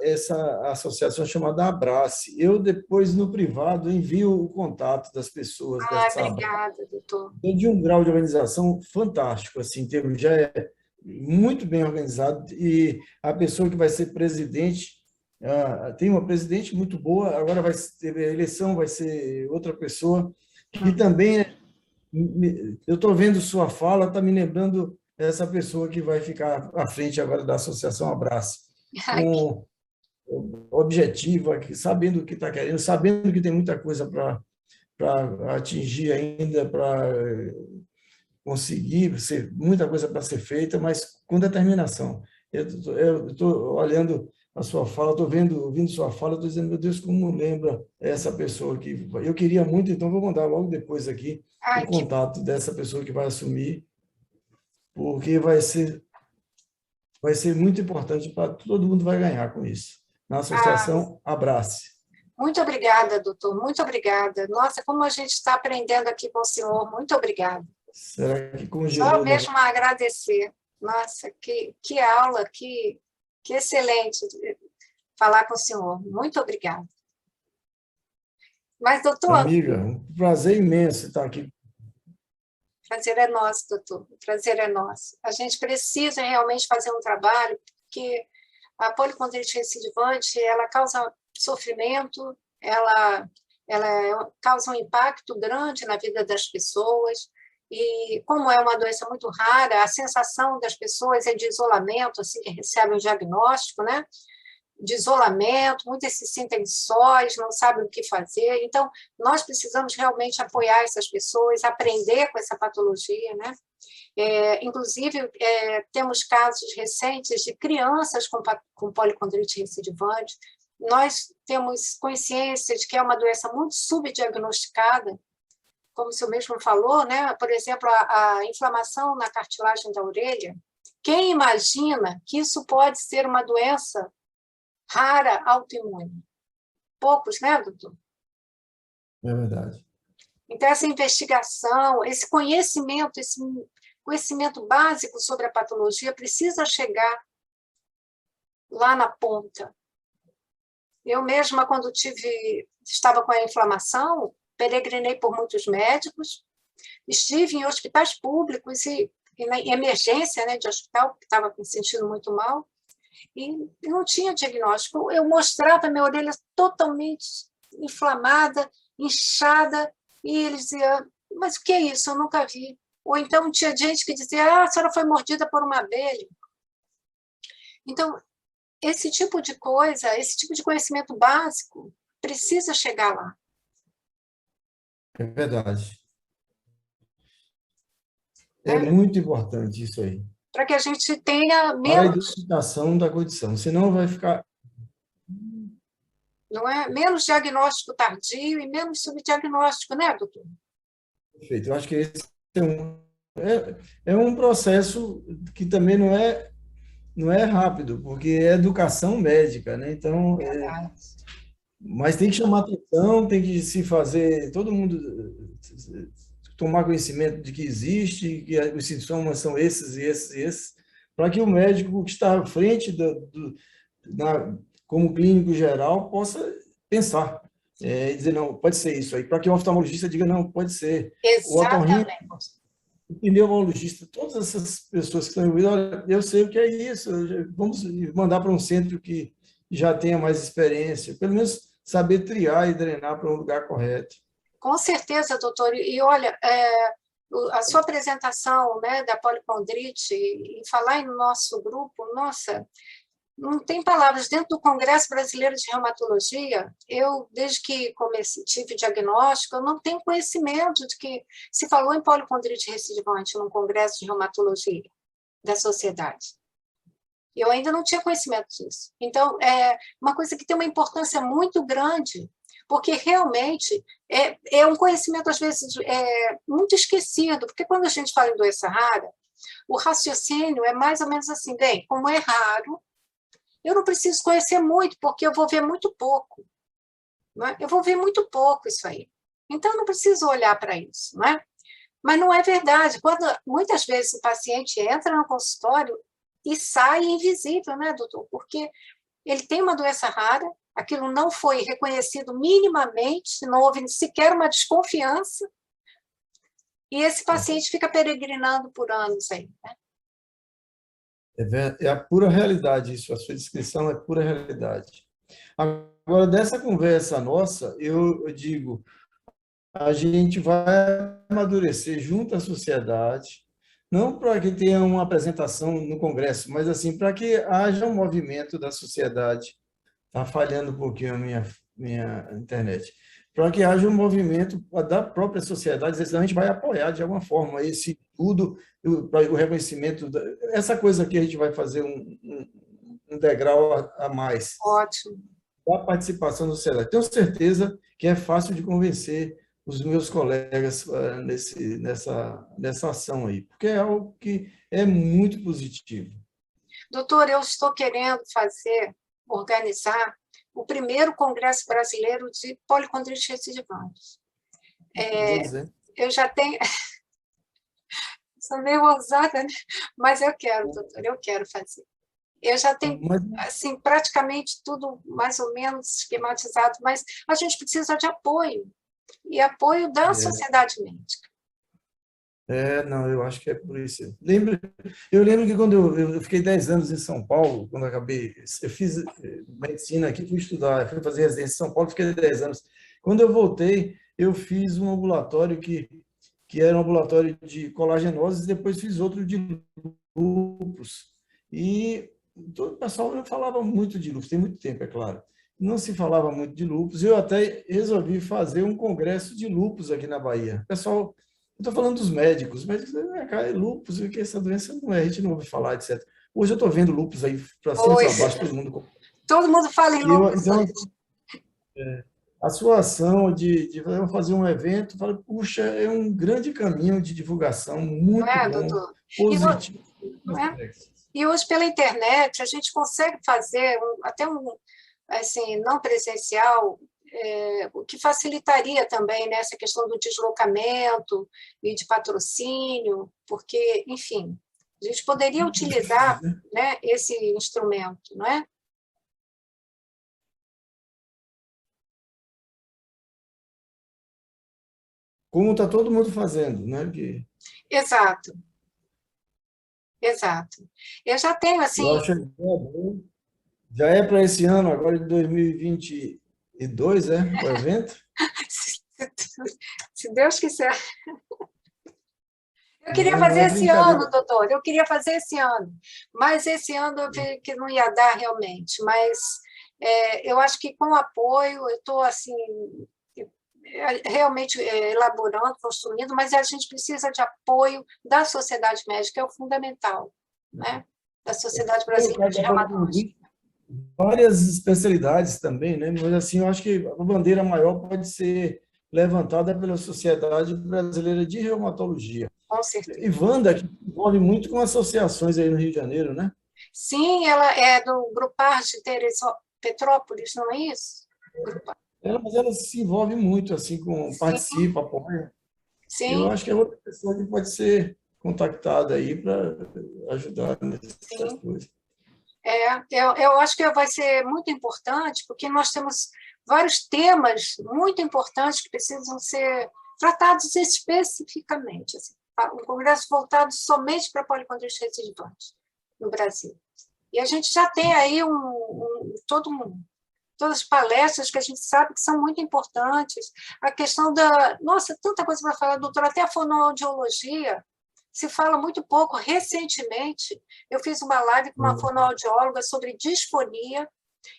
essa associação chamada Abrace. Eu, depois, no privado, envio o contato das pessoas Ah, dessa Abrace. obrigada, doutor. É de um grau de organização fantástico, assim, em termos, já é muito bem organizado, e a pessoa que vai ser presidente, tem uma presidente muito boa, agora vai ter a eleição, vai ser outra pessoa, que também, eu estou vendo sua fala, está me lembrando essa pessoa que vai ficar à frente agora da Associação Abraço, com objetiva, sabendo o que está querendo, sabendo que tem muita coisa para atingir ainda, para conseguir, muita coisa para ser feita, mas com determinação. Eu estou olhando a sua fala, estou ouvindo sua fala, estou dizendo, meu Deus, como lembra essa pessoa que eu queria muito, então vou mandar logo depois aqui o Ai, que... contato dessa pessoa que vai assumir, porque vai ser muito importante para todo mundo vai ganhar com isso. Na ah, associação Abrace. muito obrigada, doutor, muito obrigada. Nossa, como a gente está aprendendo aqui com o senhor, muito obrigada. Será que Só congelou mesmo a agradecer. Nossa, que aula, que excelente falar com o senhor. Muito obrigada. Mas, doutor, amiga? Um prazer imenso estar aqui. o prazer é nosso, doutor. O prazer é nosso. A gente precisa realmente fazer um trabalho, porque a policondrite recidivante, ela causa sofrimento, ela causa um impacto grande na vida das pessoas, e como é uma doença muito rara, a sensação das pessoas é de isolamento, assim que recebem o diagnóstico, né? De isolamento, muitas se sentem sós, não sabem o que fazer. Então, nós precisamos realmente apoiar essas pessoas, aprender com essa patologia, né? Inclusive, temos casos recentes de crianças com policondrite recidivante. Nós temos consciência de que é uma doença muito subdiagnosticada, como o senhor mesmo falou, né? Por exemplo, a inflamação na cartilagem da orelha. Quem imagina que isso pode ser uma doença rara autoimune? Poucos, né, doutor? É verdade. Então, essa investigação, esse conhecimento básico sobre a patologia precisa chegar lá na ponta. Eu mesma, quando estava com a inflamação, peregrinei por muitos médicos, estive em hospitais públicos e na emergência, né, de hospital, porque estava me sentindo muito mal, e não tinha diagnóstico. Eu mostrava minha orelha totalmente inflamada, inchada, e eles diziam, mas o que é isso? Eu nunca vi. Ou então tinha gente que dizia, a senhora foi mordida por uma abelha. Então, esse tipo de coisa, esse tipo de conhecimento básico precisa chegar lá. É verdade. É Né? muito importante isso aí. Para que a gente tenha Para a menos, identificação da condição, senão vai ficar... não é? Menos diagnóstico tardio e menos subdiagnóstico, né, doutor? Perfeito. Eu acho que esse é um processo que também não é rápido, porque é educação médica, né? Então, Verdade. mas tem que chamar atenção, tem que se fazer, todo mundo tomar conhecimento de que existe, que os sintomas são esses e esses e esses, para que o médico que está à frente como clínico geral possa pensar, dizer, não, pode ser isso aí, para que o oftalmologista diga, não, pode ser. O otorrino, Exatamente. o pneumologista, todas essas pessoas que estão envolvidas, olha, eu sei o que é isso, vamos mandar para um centro que já tenha mais experiência, pelo menos saber triar e drenar para um lugar correto. Com certeza, doutor. E olha, a sua apresentação, né, da policondrite e falar em nosso grupo, nossa, não tem palavras. Dentro do Congresso Brasileiro de Reumatologia, eu, desde que tive diagnóstico, eu não tenho conhecimento de que se falou em policondrite recidivante no Congresso de Reumatologia da sociedade. Eu ainda não tinha conhecimento disso. Então, é uma coisa que tem uma importância muito grande, porque realmente é um conhecimento, às vezes, muito esquecido, porque quando a gente fala em doença rara, o raciocínio é mais ou menos assim, bem, como é raro, eu não preciso conhecer muito, porque eu vou ver muito pouco. Não é? Eu vou ver muito pouco isso aí. Então, eu não preciso olhar para isso. Não é? Mas não é verdade. Muitas vezes o paciente entra no consultório e sai invisível, né, doutor? Porque ele tem uma doença rara, aquilo não foi reconhecido minimamente, não houve sequer uma desconfiança, e esse paciente fica peregrinando por anos aí, né? É a pura realidade isso, a sua descrição é pura realidade. Agora, dessa conversa nossa, eu digo, a gente vai amadurecer junto à sociedade, não para que tenha uma apresentação no Congresso, mas assim, para que haja um movimento da sociedade. Está falhando um pouquinho a minha internet. Para que haja um movimento da própria sociedade, senão a gente vai apoiar de alguma forma esse tudo, o reconhecimento. Essa coisa aqui a gente vai fazer um degrau a mais. Ótimo. Da participação da sociedade. Tenho certeza que é fácil de convencer os meus colegas nessa ação aí, porque é algo que é muito positivo. Doutor, eu estou querendo organizar o primeiro Congresso Brasileiro de Policondrite Recidivantes. Eu já tenho... Sou meio ousada, né? Mas eu quero, doutor, eu quero fazer. Eu já tenho, assim, praticamente tudo mais ou menos esquematizado, mas a gente precisa de apoio, e apoio da sociedade médica. Não, eu acho que é por isso. Eu lembro que quando eu fiquei 10 anos em São Paulo, quando eu acabei, eu fiz medicina aqui, fui estudar, fui fazer residência em São Paulo, fiquei 10 anos. Quando eu voltei, eu fiz um ambulatório que era um ambulatório de colagenose, e depois fiz outro de lúpus. E todo o pessoal não falava muito de lúpus, tem muito tempo, é claro. Não se falava muito de lúpus. Eu até resolvi fazer um congresso de lúpus aqui na Bahia. Pessoal, eu estou falando dos médicos. Os médicos dizem, cara, é lúpus, que essa doença não é, a gente não ouve falar, etc. Hoje eu estou vendo lúpus aí para cima e para baixo, todo mundo. Todo mundo fala em lúpus. Então, a sua ação de fazer um evento, fala, puxa, é um grande caminho de divulgação, muito bom, doutor? positivo. E hoje, pela internet, a gente consegue fazer até assim, não presencial, o que facilitaria também nessa questão do deslocamento e de patrocínio, porque, enfim, a gente poderia utilizar, né, esse instrumento, não é? Como está todo mundo fazendo, né? Exato. Exato. Eu já tenho, assim... Eu acho que já é para esse ano, agora de 2022, o evento? Se Deus quiser. Eu queria fazer esse ano, doutor, eu queria fazer esse ano, mas esse ano eu vi que não ia dar realmente, mas eu acho que com apoio, eu estou assim, realmente elaborando, construindo, mas a gente precisa de apoio da sociedade médica, é o fundamental, né? Da Sociedade Brasileira de Reumatologia. Várias especialidades também, né? Mas assim, eu acho que a bandeira maior pode ser levantada pela Sociedade Brasileira de Reumatologia. Com certeza. E Wanda, que envolve muito com associações aí no Rio de Janeiro, né? Sim, ela é do Grupar de Petrópolis, não é isso? Mas ela se envolve muito, assim, participa, apoia. Sim. Eu acho que é outra pessoa que pode ser contactada aí para ajudar nessas coisas. Eu acho que vai ser muito importante, porque nós temos vários temas muito importantes que precisam ser tratados especificamente. Assim, um congresso voltado somente para policondrite recidivante no Brasil. E a gente já tem aí todas as palestras que a gente sabe que são muito importantes. A questão da... Nossa, tanta coisa para falar, doutora, até a fonoaudiologia se fala muito pouco. Recentemente, eu fiz uma live com uma fonoaudióloga sobre disfonia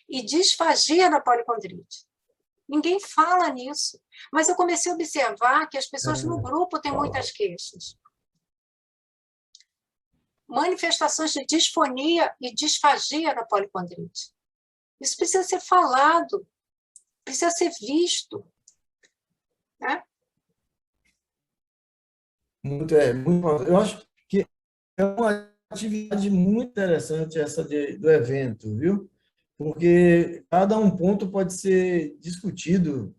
e disfagia na policondrite. Ninguém fala nisso, mas eu comecei a observar que as pessoas no grupo têm muitas queixas. Manifestações de disfonia e disfagia na policondrite. Isso precisa ser falado, precisa ser visto, né? Muito. Eu acho que é uma atividade muito interessante essa do evento, viu? Porque cada um ponto pode ser discutido,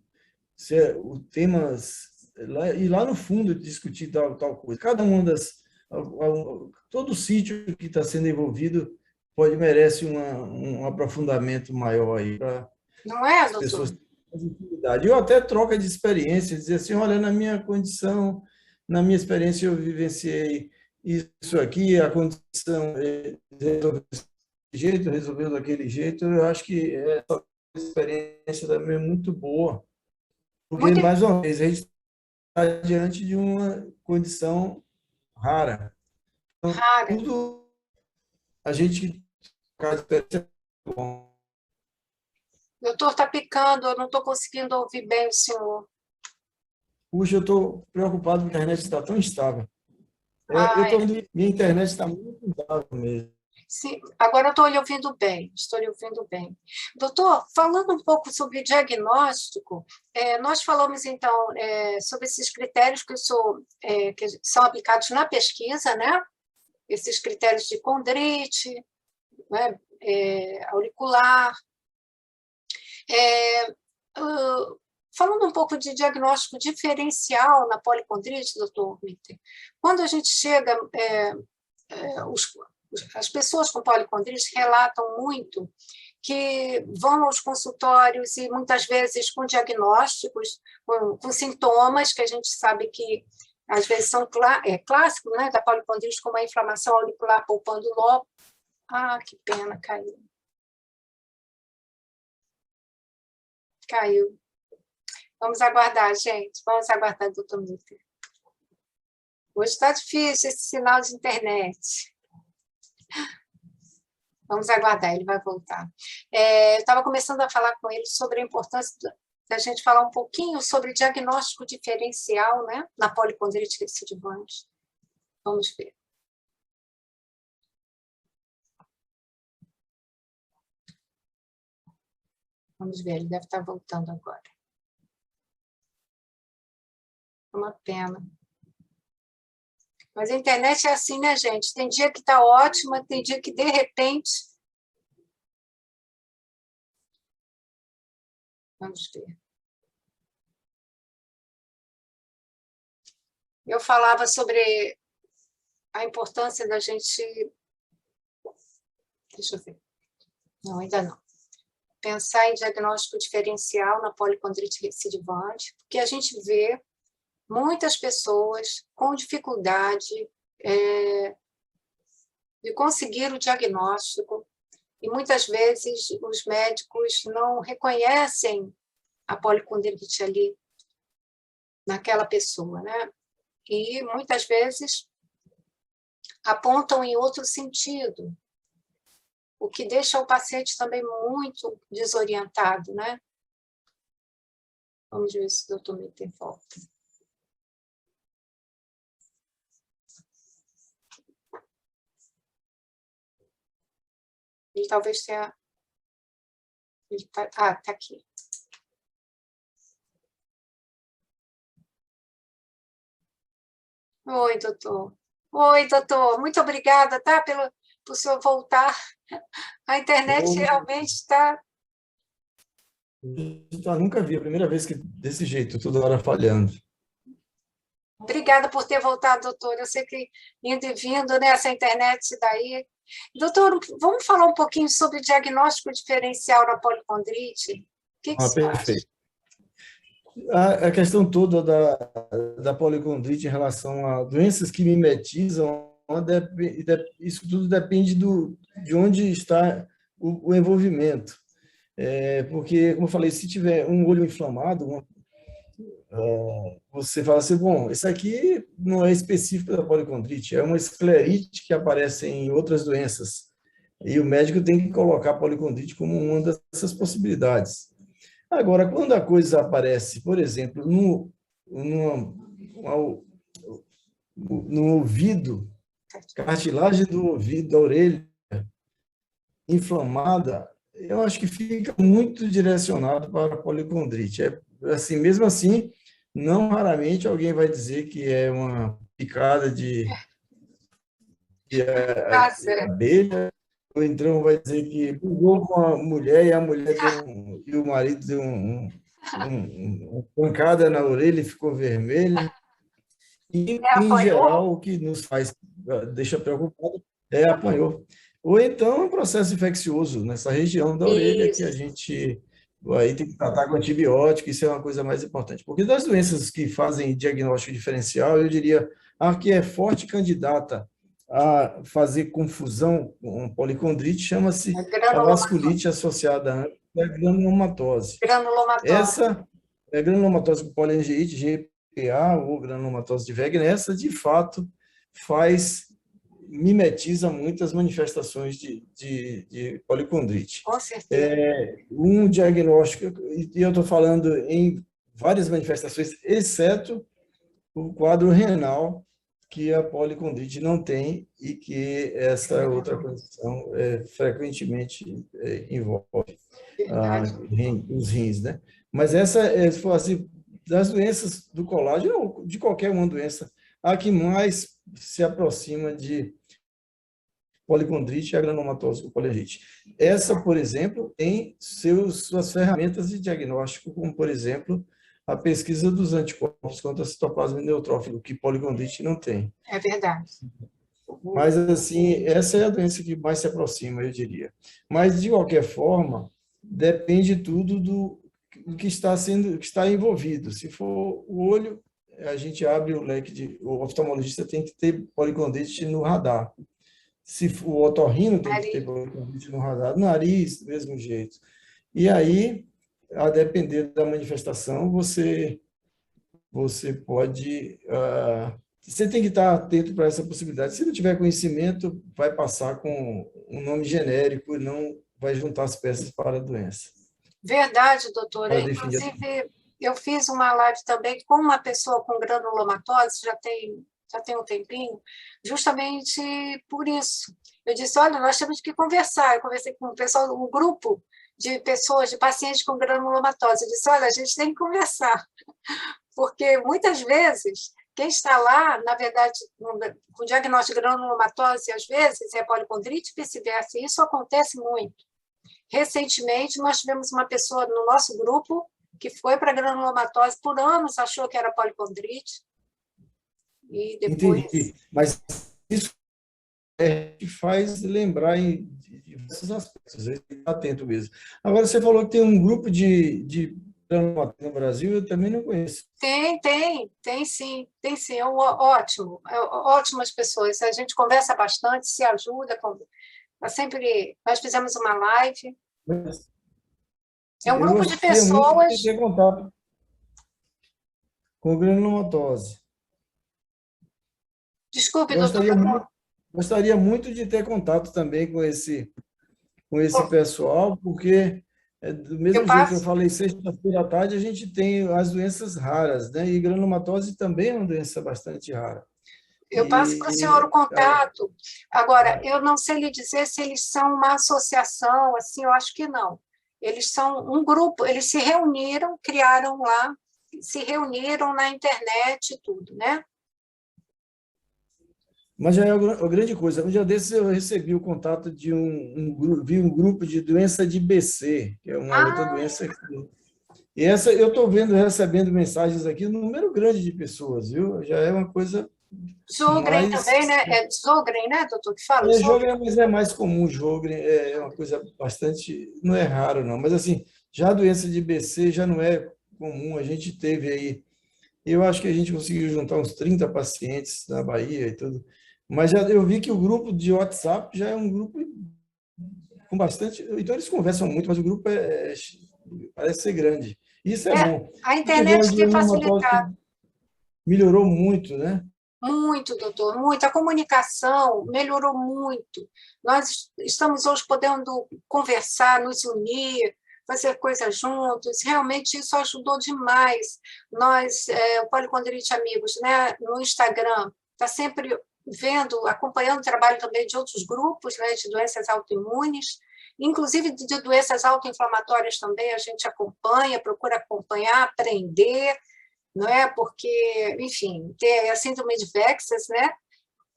o tema, e lá no fundo discutir tal coisa. Cada uma todo sítio que está sendo envolvido merece um aprofundamento maior aí para Não é, as doutor? pessoas terem mais intimidade. Eu até troca de experiência, dizer assim, olha, na minha condição, na minha experiência eu vivenciei isso aqui, a condição resolveu desse jeito, resolveu daquele jeito. Eu acho que essa experiência também é muito boa, porque, Muito mais uma vez, a gente está diante de uma condição rara. Então, rara. tudo a gente faz experiência é bom. Doutor, está picando, eu não estou conseguindo ouvir bem o senhor. Puxa, eu estou preocupado porque a internet está tão instável. Eu Ah, estou minha internet está muito instável mesmo. sim, agora eu estou lhe ouvindo bem, estou lhe ouvindo bem. Doutor, falando um pouco sobre diagnóstico, nós falamos, então, sobre esses critérios que são aplicados na pesquisa, né? Esses critérios de condrite, né? Auricular. É, falando um pouco de diagnóstico diferencial na policondrite, doutor Mitter, quando a gente chega, as pessoas com policondrite relatam muito que vão aos consultórios e muitas vezes com diagnósticos, com sintomas que a gente sabe que às vezes são clássicos, né, da policondrite, como a inflamação auricular poupando o lobo. Ah, que pena, caiu. Caiu. Vamos aguardar, gente. Vamos aguardar, doutor Mitter. Hoje está difícil esse sinal de internet. Vamos aguardar, ele vai voltar. Eu estava começando a falar com ele sobre a importância da gente falar um pouquinho sobre diagnóstico diferencial, né, na policondrite recidivante. Vamos ver. Vamos ver, ele deve estar voltando agora. É uma pena. Mas a internet é assim, né, gente? Tem dia que está ótima, tem dia que, de repente... Vamos ver. Eu falava sobre a importância da gente... Deixa eu ver. Não, ainda não. Pensar em diagnóstico diferencial na policondrite recidivante, porque a gente vê muitas pessoas com dificuldade de conseguir o diagnóstico, e muitas vezes os médicos não reconhecem a policondrite ali naquela pessoa, né? E muitas vezes apontam em outro sentido, o que deixa o paciente também muito desorientado, né? Vamos ver se o doutor Mitter volta. Ele talvez tenha... está aqui. Oi, doutor. Oi, doutor. Muito obrigada, tá? Por senhor voltar. A internet realmente está... Eu nunca vi, a primeira vez que desse jeito, toda hora falhando. Obrigada por ter voltado, doutor. Eu sei que indo e vindo, né, essa internet daí. Doutor, vamos falar um pouquinho sobre diagnóstico diferencial na policondrite? O que você acha? Perfeito. A questão toda da policondrite em relação a doenças que mimetizam, isso tudo depende de onde está o envolvimento. Porque, como eu falei, se tiver um olho inflamado, você fala assim, bom, isso aqui não é específico da policondrite, é uma esclerite que aparece em outras doenças. E o médico tem que colocar a policondrite como uma dessas possibilidades. Agora, quando a coisa aparece, por exemplo, no ouvido, cartilagem do ouvido, da orelha inflamada, eu acho que fica muito direcionado para a policondrite. Assim, mesmo assim, não raramente alguém vai dizer que é uma picada de abelha, ou então vai dizer que brigou com a mulher e a mulher e o marido deu uma pancada na orelha e ficou vermelho. E, em Apanhou? geral, o que nos faz, deixa preocupado é apanhou. Ou então é um processo infeccioso nessa região da orelha que a Isso, gente aí tem que tratar com antibiótico, isso é uma coisa mais importante. Porque das doenças que fazem diagnóstico diferencial, eu diria a que é forte candidata a fazer confusão com policondrite chama-se a vasculite associada à granulomatose. granulomatose. Essa é granulomatose com poliangiite, GPA ou granulomatose de Wegener, essa de fato mimetiza muitas manifestações de policondrite. Com certeza. Um diagnóstico, e eu estou falando em várias manifestações, exceto o quadro renal, que a policondrite não tem e que essa outra condição frequentemente envolve Verdade. os rins, né? Mas essa, se for assim, das doenças do colágeno, ou de qualquer uma doença, a que mais se aproxima de policondrite é a granulomatose com poliangite. Essa, por exemplo, tem suas ferramentas de diagnóstico, como, por exemplo, a pesquisa dos anticorpos contra citoplasma neutrófilo, que policondrite não tem. É verdade. Mas, assim, essa é a doença que mais se aproxima, eu diria. Mas, de qualquer forma, depende tudo do que está sendo, que está envolvido. Se for o olho, a gente abre o leque o oftalmologista tem que ter policondrite no radar. Se for o otorrino tem que ter policondrite no radar, nariz, do mesmo jeito. E aí, a depender da manifestação, você pode você tem que estar atento para essa possibilidade. Se não tiver conhecimento, vai passar com um nome genérico e não vai juntar as peças para a doença. Verdade, doutora. Para definir. Inclusive, eu fiz uma live também com uma pessoa com granulomatose, já tem um tempinho, justamente por isso. Eu disse, olha, nós temos que conversar. Eu conversei com o pessoal, um grupo de pessoas, de pacientes com granulomatose. Eu disse, olha, a gente tem que conversar, porque muitas vezes quem está lá, na verdade, com diagnóstico de granulomatose, às vezes é policondrite e vice-versa. Isso acontece muito. Recentemente, nós tivemos uma pessoa no nosso grupo que foi para granulomatose por anos, achou que era policondrite, e depois... Entendi. Mas isso que faz lembrar em diversos aspectos, a gente está atento mesmo. Agora, você falou que tem um grupo de no Brasil, eu também não conheço. Tem sim, é ótimo, ótimas pessoas, a gente conversa bastante, se ajuda, nós fizemos uma live, é um Eu grupo de gostaria muito pessoas... de ter contato com granulomatose. Desculpe, doutor, Gostaria muito de ter contato também com esse pessoal, porque do eu mesmo jeito que eu passo, falei, sexta-feira à tarde, a gente tem as doenças raras, né? E granulomatose também é uma doença bastante rara. eu passo para o senhor o E contato. Agora, eu não sei lhe dizer se eles são uma associação, assim, eu acho que não. Eles são um grupo, eles se reuniram, criaram lá, se reuniram na internet e tudo, né? mas já é a grande coisa. Um dia desses eu recebi o contato de vi um grupo de doença de BC, que é uma outra Ah, doença. E essa eu estou recebendo mensagens aqui, um número grande de pessoas, viu? Já é uma coisa Sjögren mais. também, né? É Sjögren, né, doutor, que fala? Jogren, mas é mais comum, Jogren é uma coisa bastante. Não é raro, não, mas assim, já a doença de BC já não é comum. A gente teve aí. Eu acho que a gente conseguiu juntar uns 30 pacientes na Bahia e tudo. Mas já eu vi que o grupo de WhatsApp já é um grupo com bastante. Então, eles conversam muito, mas o grupo parece ser grande. Isso é bom. A Se tiver um internet tem granulomatose que facilitado. melhorou muito, né? Muito, doutor, muito. A comunicação melhorou muito. Nós estamos hoje podendo conversar, nos unir, fazer coisas juntos. Realmente isso ajudou demais. O Policondrite Amigos, né, no Instagram, está sempre vendo, acompanhando o trabalho também de outros grupos, né, de doenças autoimunes, inclusive de doenças autoinflamatórias também, a gente acompanha, procura acompanhar, aprender, não é? Porque, enfim, tem a síndrome de Vexas, né?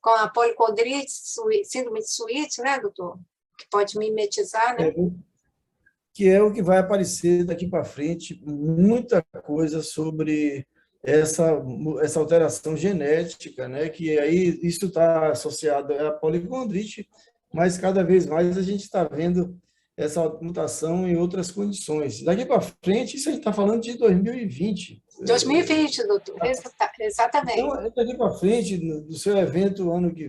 Com a policondrite, síndrome de Sweet, né, doutor? Que pode mimetizar, né? É, que é o que vai aparecer daqui para frente, muita coisa sobre essa alteração genética, né? Que aí isso está associado à policondrite, mas cada vez mais a gente está vendo essa mutação em outras condições. Daqui para frente, isso a gente está falando de 2020. 2020, doutor, Então, exatamente. daqui para frente, do seu evento ano que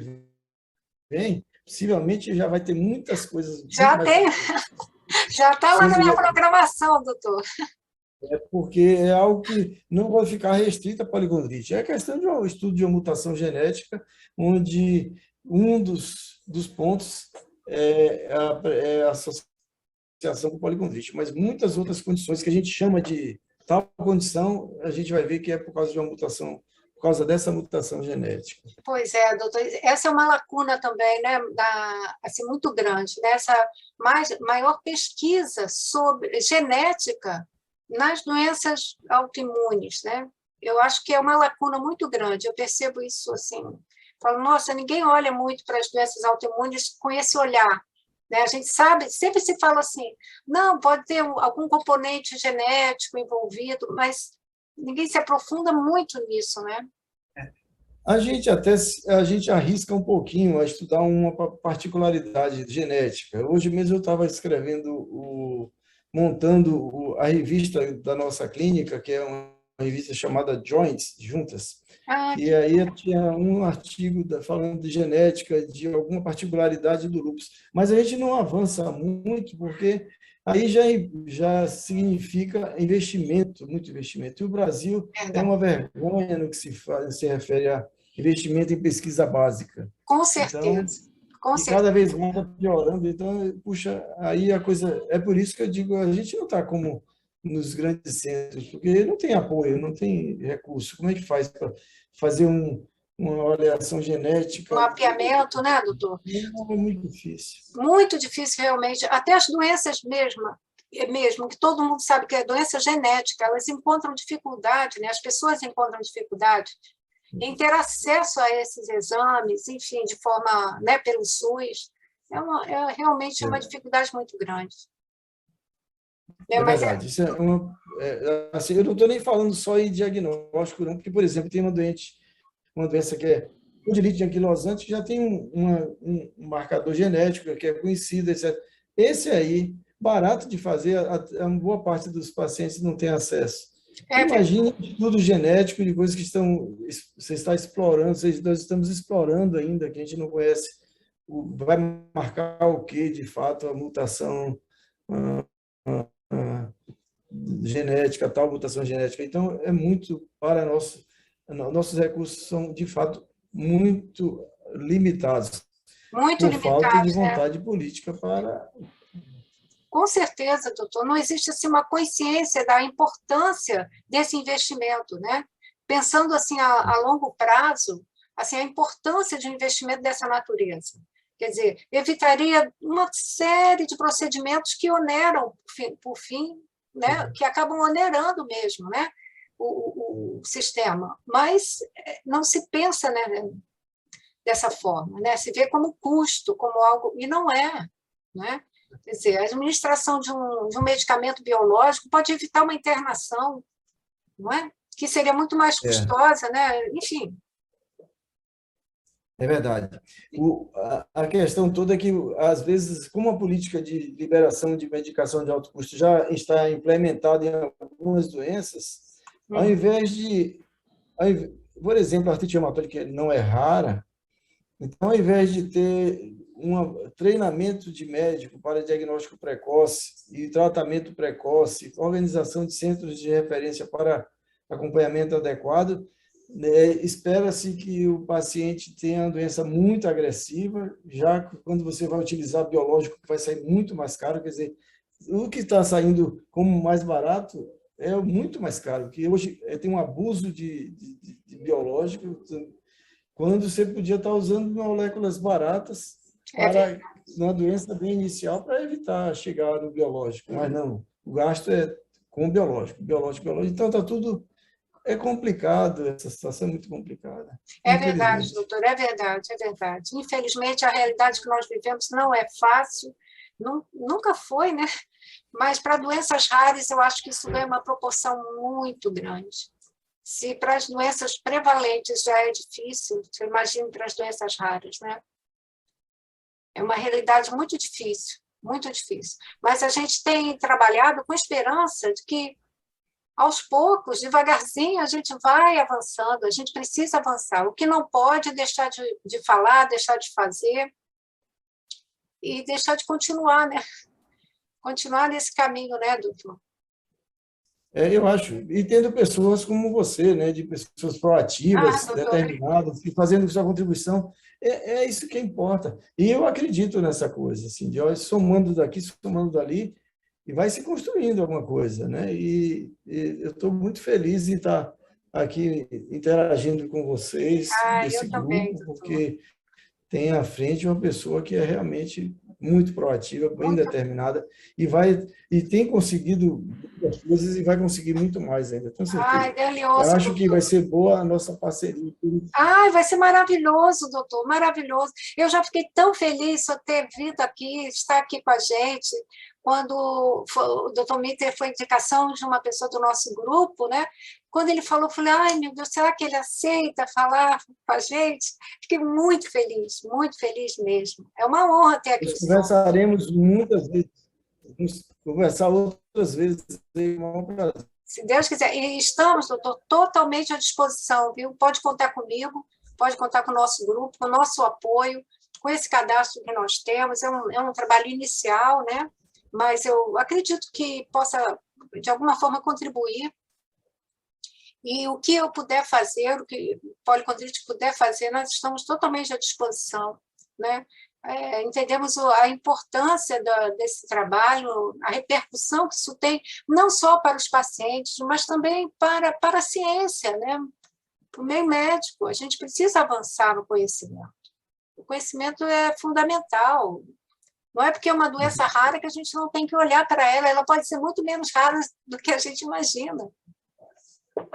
vem, possivelmente já vai ter muitas coisas muito Já mais tem, já está lá na sendo, minha programação, doutor. porque é algo que não vai ficar restrito à policondrite. É questão de um estudo de uma mutação genética, onde um dos pontos é a associação com policondrite, mas muitas outras condições que a gente chama de tal condição, a gente vai ver que é por causa de uma mutação, por causa dessa mutação genética. Pois é, doutor. Essa é uma lacuna também, né, assim, muito grande, né? Essa maior pesquisa sobre genética nas doenças autoimunes, né? Eu acho que é uma lacuna muito grande. Eu percebo isso assim. Falo, nossa, ninguém olha muito para as doenças autoimunes com esse olhar, né? A gente sabe, sempre se fala assim, não, pode ter algum componente genético envolvido, mas ninguém se aprofunda muito nisso, né? A gente arrisca um pouquinho a estudar uma particularidade genética. Hoje mesmo eu estava escrevendo, montando a revista da nossa clínica, que é uma revista chamada Joints, Juntas, Ah, que aí tinha um artigo falando de genética, de alguma particularidade do lúpus. Mas a gente não avança muito, porque aí já significa investimento, muito investimento. E o Brasil é verdade. uma vergonha no que se refere a investimento em pesquisa básica. Com Então, certeza, com e cada certeza. vez mais está piorando. Então, puxa, aí a coisa. É por isso que eu digo, a gente não está como nos grandes centros, porque não tem apoio, não tem recurso. Como é que faz para fazer uma avaliação genética? Mapeamento, né, doutor? Não, é muito difícil. Muito difícil, realmente. Até as doenças mesmo, que todo mundo sabe que é doença genética, elas encontram dificuldade, né? As pessoas encontram dificuldade em ter acesso a esses exames, enfim, de forma, né, pelo SUS. Realmente uma dificuldade muito grande. Né? É Mas verdade. Isso assim, eu não estou nem falando só em diagnóstico, não, porque, por exemplo, tem uma doença que é condilite anquilosante, que já tem um marcador genético que é conhecido, etc. Esse aí, barato de fazer, a boa parte dos pacientes não tem acesso. é Imagine estudo genético de coisas que você está explorando, nós estamos explorando ainda, que a gente não conhece, vai marcar o que, de fato, a mutação genética, tal mutação genética. Então, é muito para nossos recursos são, de fato, muito limitados, muito por falta de limitados, né? vontade política para... Com certeza, doutor, não existe assim uma consciência da importância desse investimento, né? Pensando assim a longo prazo, assim a importância de um investimento dessa natureza. Quer dizer, evitaria uma série de procedimentos que oneram, por fim, né? Que acabam onerando mesmo, né? O sistema. Mas não se pensa, né, dessa forma, né? Se vê como custo, como algo, e não é, né? Quer dizer, a administração de um medicamento biológico pode evitar uma internação, não é? Que seria muito mais É, custosa, né? Enfim. é verdade. A questão toda é que, às vezes, como a política de liberação de medicação de alto custo já está implementada em algumas doenças, ao invés de, por exemplo, a artrite reumatoide, que não é rara, então, ao invés de ter um treinamento de médico para diagnóstico precoce e tratamento precoce, organização de centros de referência para acompanhamento adequado, né, espera-se que o paciente tenha uma doença muito agressiva, já que quando você vai utilizar biológico, vai sair muito mais caro, quer dizer, o que está saindo como mais barato é muito mais caro, porque hoje tem um abuso de biológico, quando você podia estar usando moléculas baratas É para uma doença bem inicial para evitar chegar no biológico, mas não, o gasto é com o biológico, biológico, biológico. Então está tudo é complicado, essa situação é muito complicada, verdade, infelizmente. doutor, é verdade, é verdade. Infelizmente, a realidade que nós vivemos não é fácil, nunca foi, né? Mas para doenças raras, eu acho que isso ganha uma proporção muito grande. Se para as doenças prevalentes já é difícil, você imagina para as doenças raras, né? É uma realidade muito difícil, muito difícil. Mas a gente tem trabalhado com esperança de que, aos poucos, devagarzinho, a gente vai avançando, a gente precisa avançar. O que não pode é deixar de falar, deixar de fazer e deixar de continuar, né? Continuar nesse caminho, né, doutor? Eu acho, e tendo pessoas como você, né, de pessoas Ah, proativas, doutor, determinadas, e fazendo sua contribuição, é isso que importa. E eu acredito nessa coisa, assim, de ó, somando daqui, somando dali, e vai se construindo alguma coisa, né? E eu estou muito feliz em estar aqui interagindo com vocês, eu desse também, grupo, doutor. porque tem à frente uma pessoa que é realmente muito proativa, bem Muito. determinada e tem conseguido muitas coisas e vai conseguir muito mais ainda, tenho certeza. Deus lhe Eu ouça, acho que vai doutor. ser boa a nossa parceria. Vai ser maravilhoso, doutor, maravilhoso. Eu já fiquei tão feliz de ter vindo aqui, estar aqui com a gente, quando o doutor Mitter foi indicação de uma pessoa do nosso grupo, né? Quando ele falou, eu falei, ai, meu Deus, será que ele aceita falar com a gente? Fiquei muito feliz mesmo. É uma honra ter aqui Nós o senhor. conversaremos muitas vezes, vamos conversar outras vezes, é um prazer. Se Deus quiser. E estamos, doutor, totalmente à disposição, viu? Pode contar comigo, pode contar com o nosso grupo, com o nosso apoio, com esse cadastro que nós temos. É um trabalho inicial, né? Mas eu acredito que possa, de alguma forma, contribuir. E o que eu puder fazer, o que o Policondrite puder fazer, nós estamos totalmente à disposição, né? Entendemos a importância desse trabalho, a repercussão que isso tem, não só para os pacientes, mas também para a ciência, né? Para o meio médico. A gente precisa avançar no conhecimento. O conhecimento é fundamental. Não é porque é uma doença rara que a gente não tem que olhar para ela, ela pode ser muito menos rara do que a gente imagina.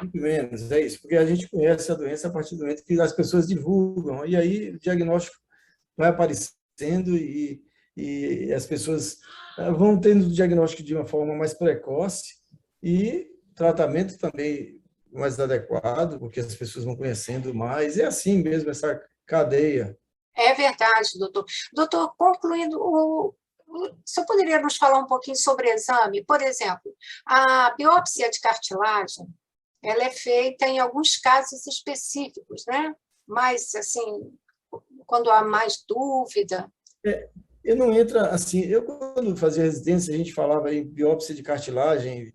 Muito menos, é isso, porque a gente conhece a doença a partir do momento que as pessoas divulgam, e aí o diagnóstico vai aparecendo e as pessoas vão tendo o diagnóstico de uma forma mais precoce e tratamento também mais adequado, porque as pessoas vão conhecendo mais. É assim mesmo, essa cadeia. É verdade, doutor. Doutor, concluindo, o senhor poderia nos falar um pouquinho sobre o exame? Por exemplo, a biópsia de cartilagem, ela é feita em alguns casos específicos, né? Mas, assim, quando há mais dúvida. Eu não entra assim. Eu, quando fazia residência, a gente falava em biópsia de cartilagem,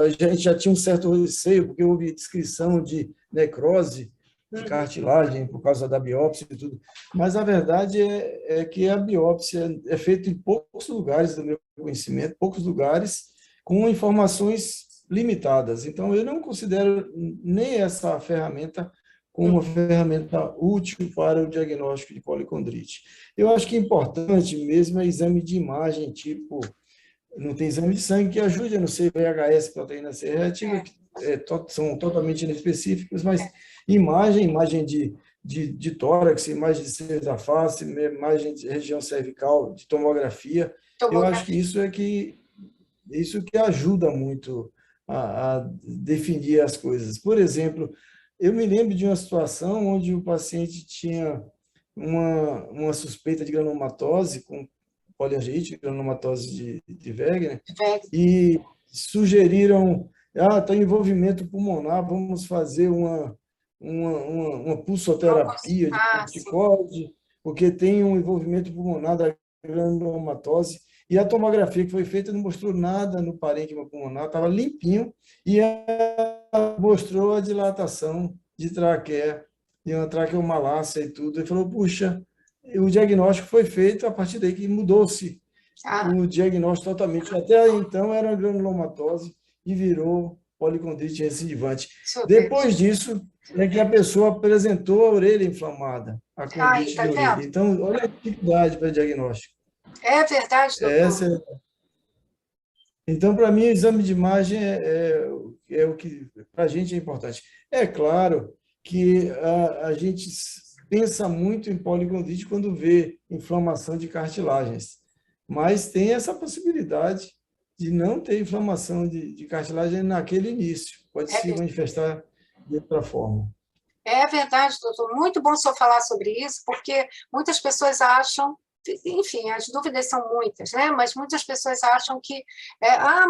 a gente já tinha um certo receio, porque houve descrição de necrose de cartilagem por causa da biópsia e tudo. Mas a verdade é que a biópsia é feita em poucos lugares do meu conhecimento, poucos lugares, com informações limitadas. Então, eu não considero nem essa ferramenta como uma ferramenta útil para o diagnóstico de policondrite. Eu acho que é importante mesmo é exame de imagem, tipo, não tem exame de sangue que ajude a não ser VHS, proteína C reativa, que são totalmente inespecíficos, mas imagem de tórax, imagem de seio da face, imagem de região cervical, de tomografia, eu acho que isso que ajuda muito a definir as coisas. Por exemplo, eu me lembro de uma situação onde o paciente tinha uma suspeita de granulomatose com poliangite, granulomatose de Wegener, e sugeriram, tem envolvimento pulmonar, vamos fazer uma pulsoterapia de corticose, porque tem um envolvimento pulmonar da granulomatose, e a tomografia que foi feita não mostrou nada no parênquima pulmonar, estava limpinho, e ela mostrou a dilatação de traqueia, de uma traqueomalácia e tudo. Ele falou, puxa, o diagnóstico foi feito a partir daí que mudou-se o diagnóstico totalmente. Até então era granulomatose e virou policondrite recidivante. Depois disso, é que a pessoa apresentou a orelha inflamada, a condrite de orelha. Então, olha a dificuldade para diagnóstico. É verdade, doutor. Então, para mim, o exame de imagem é o que para a gente é importante. É claro que a gente pensa muito em policondrite quando vê inflamação de cartilagens, mas tem essa possibilidade de não ter inflamação de cartilagem naquele início. Pode se manifestar de outra forma. É verdade, doutor. Muito bom o senhor falar sobre isso, porque muitas pessoas acham, enfim, as dúvidas são muitas, né? Mas muitas pessoas acham que,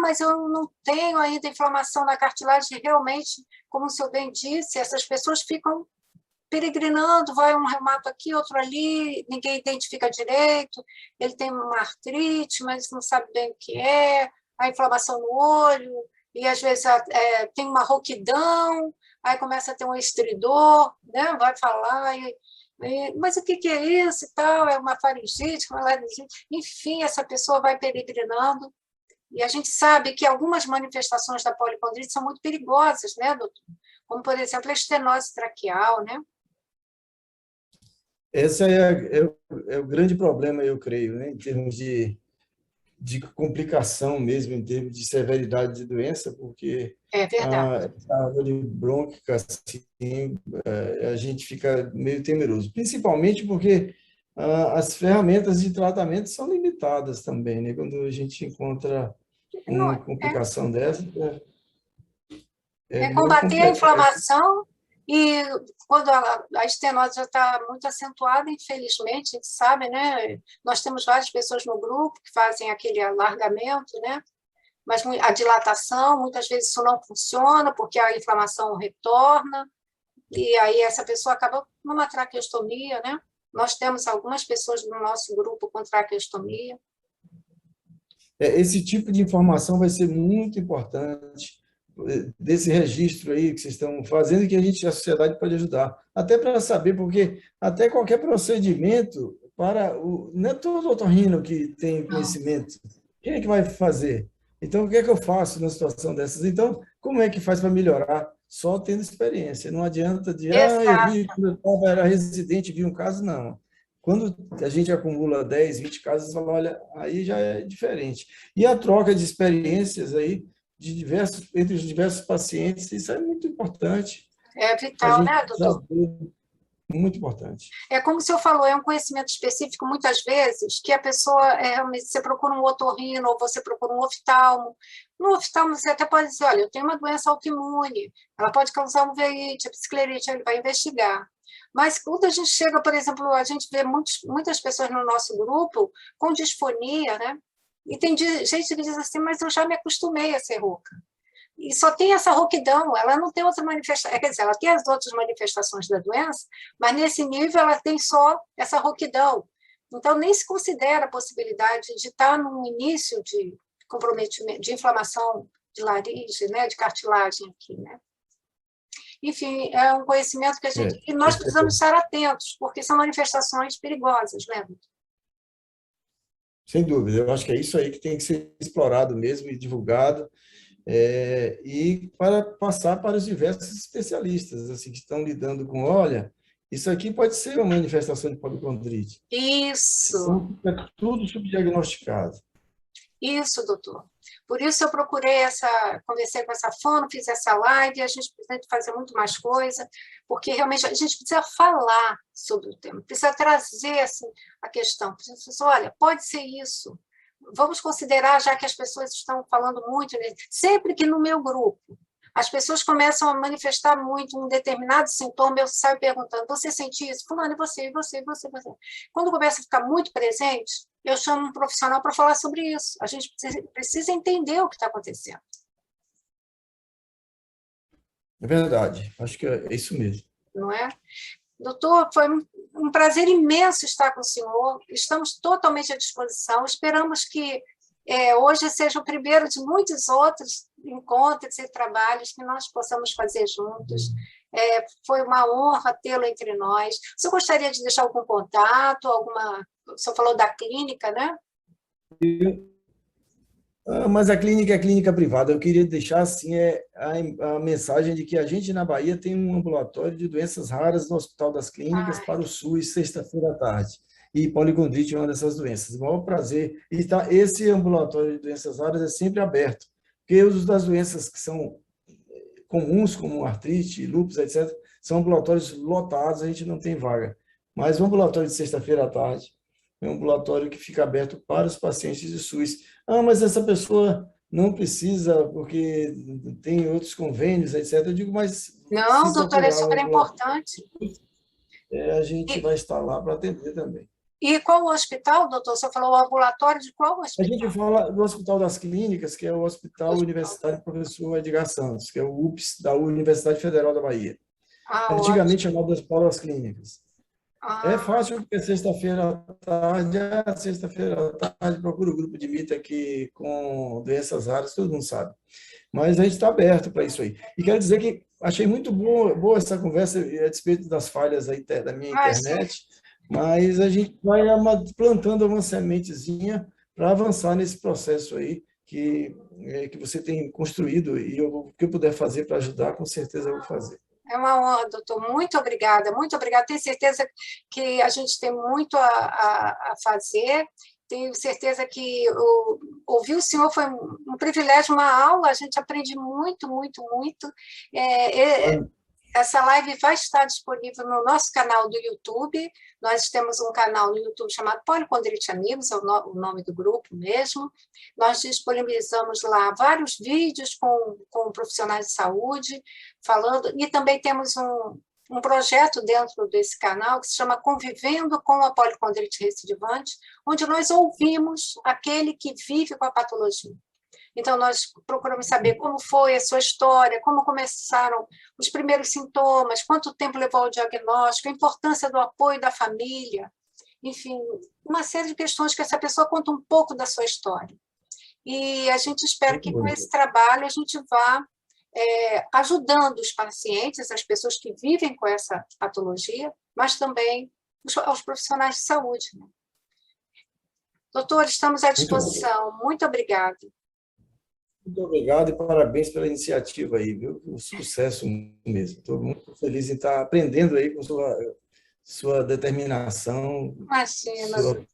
mas eu não tenho ainda inflamação na cartilagem. Realmente, como o senhor bem disse, essas pessoas ficam peregrinando, vai um reumato aqui, outro ali, ninguém identifica direito, ele tem uma artrite, mas não sabe bem o que é, a inflamação no olho, e às vezes tem uma rouquidão, aí começa a ter um estridor, né? Vai falar, mas o que é isso e tal? É uma faringite, uma laringite, enfim, essa pessoa vai peregrinando, e a gente sabe que algumas manifestações da policondrite são muito perigosas, né, doutor? Como, por exemplo, a estenose traqueal, né? Esse é o grande problema, eu creio, né, em termos de complicação mesmo, em termos de severidade de doença, porque É verdade. a dor brônquica, assim, a gente fica meio temeroso, principalmente porque as ferramentas de tratamento são limitadas também, né? Quando a gente encontra Não, uma complicação dessa, é meio combater a complexo. inflamação e quando a estenose já está muito acentuada, infelizmente, a gente sabe, né? Nós temos várias pessoas no grupo que fazem aquele alargamento, né? Mas a dilatação, muitas vezes isso não funciona porque a inflamação retorna e aí essa pessoa acaba numa traqueostomia, né? Nós temos algumas pessoas no nosso grupo com traqueostomia. Esse tipo de informação vai ser muito importante, desse registro aí que vocês estão fazendo, que a sociedade pode ajudar. Até para saber, porque até qualquer procedimento, não é todo otorrino que tem conhecimento. Quem é que vai fazer? Então, o que é que eu faço numa situação dessas? Então, como é que faz para melhorar? Só tendo experiência. Não adianta eu Exato. vi, quando eu era residente, vi um caso, não. Quando a gente acumula 10, 20 casos, fala, olha, aí já é diferente. E a troca de experiências aí entre os diversos pacientes, isso é muito importante. É A vital, gente né, doutor? saber, muito importante. É como o senhor falou, é um conhecimento específico, muitas vezes, que a pessoa, realmente, você procura um otorrino ou você procura um oftalmo. No oftalmo, você até pode dizer, olha, eu tenho uma doença autoimune, ela pode causar um uveiite, esclerite, ele vai investigar. Mas quando a gente chega, por exemplo, a gente vê muitas pessoas no nosso grupo com disfonia, né? E tem gente que diz assim, mas eu já me acostumei a ser rouca. E só tem essa rouquidão, ela não tem outra manifestação, quer dizer, ela tem as outras manifestações da doença, mas nesse nível ela tem só essa rouquidão. Então, nem se considera a possibilidade de estar no início de comprometimento, de inflamação de laringe, né, de cartilagem aqui, né? Enfim, é um conhecimento que a gente... E nós precisamos estar atentos, porque são manifestações perigosas, né? Sem dúvida, eu acho que é isso aí que tem que ser explorado mesmo e divulgado, e para passar para os diversos especialistas assim, que estão lidando com, olha, isso aqui pode ser uma manifestação de policondrite. Isso. Então, é tudo subdiagnosticado. Isso, doutor. Por isso eu conversei com essa fono, fiz essa live, a gente precisa fazer muito mais coisa, porque realmente a gente precisa falar sobre o tema, precisa trazer assim, a questão. Precisa dizer, olha, pode ser isso. Vamos considerar, já que as pessoas estão falando muito, sempre que no meu grupo as pessoas começam a manifestar muito um determinado sintoma, eu saio perguntando, você sente isso? Fulano, e você. Quando começa a ficar muito presente, eu chamo um profissional para falar sobre isso. A gente precisa entender o que está acontecendo. É verdade, acho que é isso mesmo. Não é? Doutor, foi um prazer imenso estar com o senhor, estamos totalmente à disposição, esperamos que hoje seja o primeiro de muitos outros encontros e trabalhos que nós possamos fazer juntos. Foi uma honra tê-lo entre nós. O senhor gostaria de deixar algum contato, o senhor falou da clínica, né? Mas a clínica é clínica privada. Eu queria deixar assim a mensagem de que a gente na Bahia tem um ambulatório de doenças raras no Hospital das Clínicas para o SUS, sexta-feira à tarde. E policondrite é uma dessas doenças. O maior prazer. E esse ambulatório de doenças raras é sempre aberto, porque os das doenças que são comuns, como artrite, lúpus, etc., são ambulatórios lotados, a gente não tem vaga. Mas o ambulatório de sexta-feira à tarde é um ambulatório que fica aberto para os pacientes de SUS. Mas essa pessoa não precisa, porque tem outros convênios, etc. Eu digo, mas Não, se doutor, é procurar um super ambulatório, importante. a gente E, vai estar lá para atender também. e qual o hospital, doutor? Você falou o ambulatório de qual A gente hospital? fala do Hospital das Clínicas, que é o Hospital Hospital. Universitário Professor Edgar Santos, que é o UPS da Universidade Federal da Bahia. Ah, Antigamente ótimo. chamado Hospital das Clínicas. É Ah, fácil, porque sexta-feira à tarde, procura o grupo de mita aqui com doenças raras, todo mundo sabe. Mas a gente está aberto para isso aí. E quero dizer que achei muito boa essa conversa, a despeito das falhas aí da minha imagina. internet, mas a gente vai plantando uma sementezinha para avançar nesse processo aí que você tem construído, e o que eu puder fazer para ajudar, com certeza eu vou fazer. É uma honra, doutor. Muito obrigada, muito obrigada. Tenho certeza que a gente tem muito a fazer. Tenho certeza que ouvir o senhor foi um privilégio, uma aula. A gente aprende muito, muito, muito. Essa live vai estar disponível no nosso canal do YouTube. Nós temos um canal no YouTube chamado Policondrite Amigos, é o nome do grupo mesmo. Nós disponibilizamos lá vários vídeos com profissionais de saúde, falando, e também temos um projeto dentro desse canal que se chama Convivendo com a Policondrite Recidivante, onde nós ouvimos aquele que vive com a patologia. Então, nós procuramos saber como foi a sua história, como começaram os primeiros sintomas, quanto tempo levou ao diagnóstico, a importância do apoio da família, enfim, uma série de questões que essa pessoa conta um pouco da sua história. E a gente espera que com esse trabalho a gente vá ajudando os pacientes, as pessoas que vivem com essa patologia, mas também aos profissionais de saúde. Né? Doutor, estamos à disposição. Muito obrigada. Muito obrigado e parabéns pela iniciativa aí, viu? Um sucesso mesmo. Estou muito feliz em estar aprendendo aí com sua determinação, Imagina, sua atividade,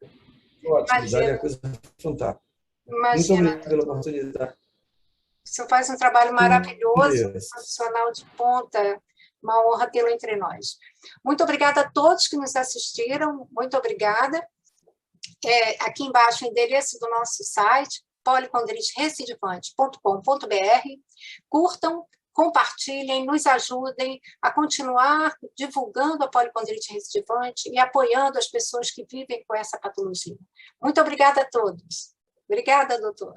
é imagina, coisa fantástica. Muito imagina. obrigado pela oportunidade. O senhor faz um trabalho maravilhoso, Deus. profissional de ponta, uma honra tê-lo entre nós. Muito obrigada a todos que nos assistiram, muito obrigada. Aqui embaixo o endereço do nosso site, policondriterecidivante.com.br. Curtam, compartilhem, nos ajudem a continuar divulgando a policondrite recidivante e apoiando as pessoas que vivem com essa patologia. Muito obrigada a todos. Obrigada, doutor.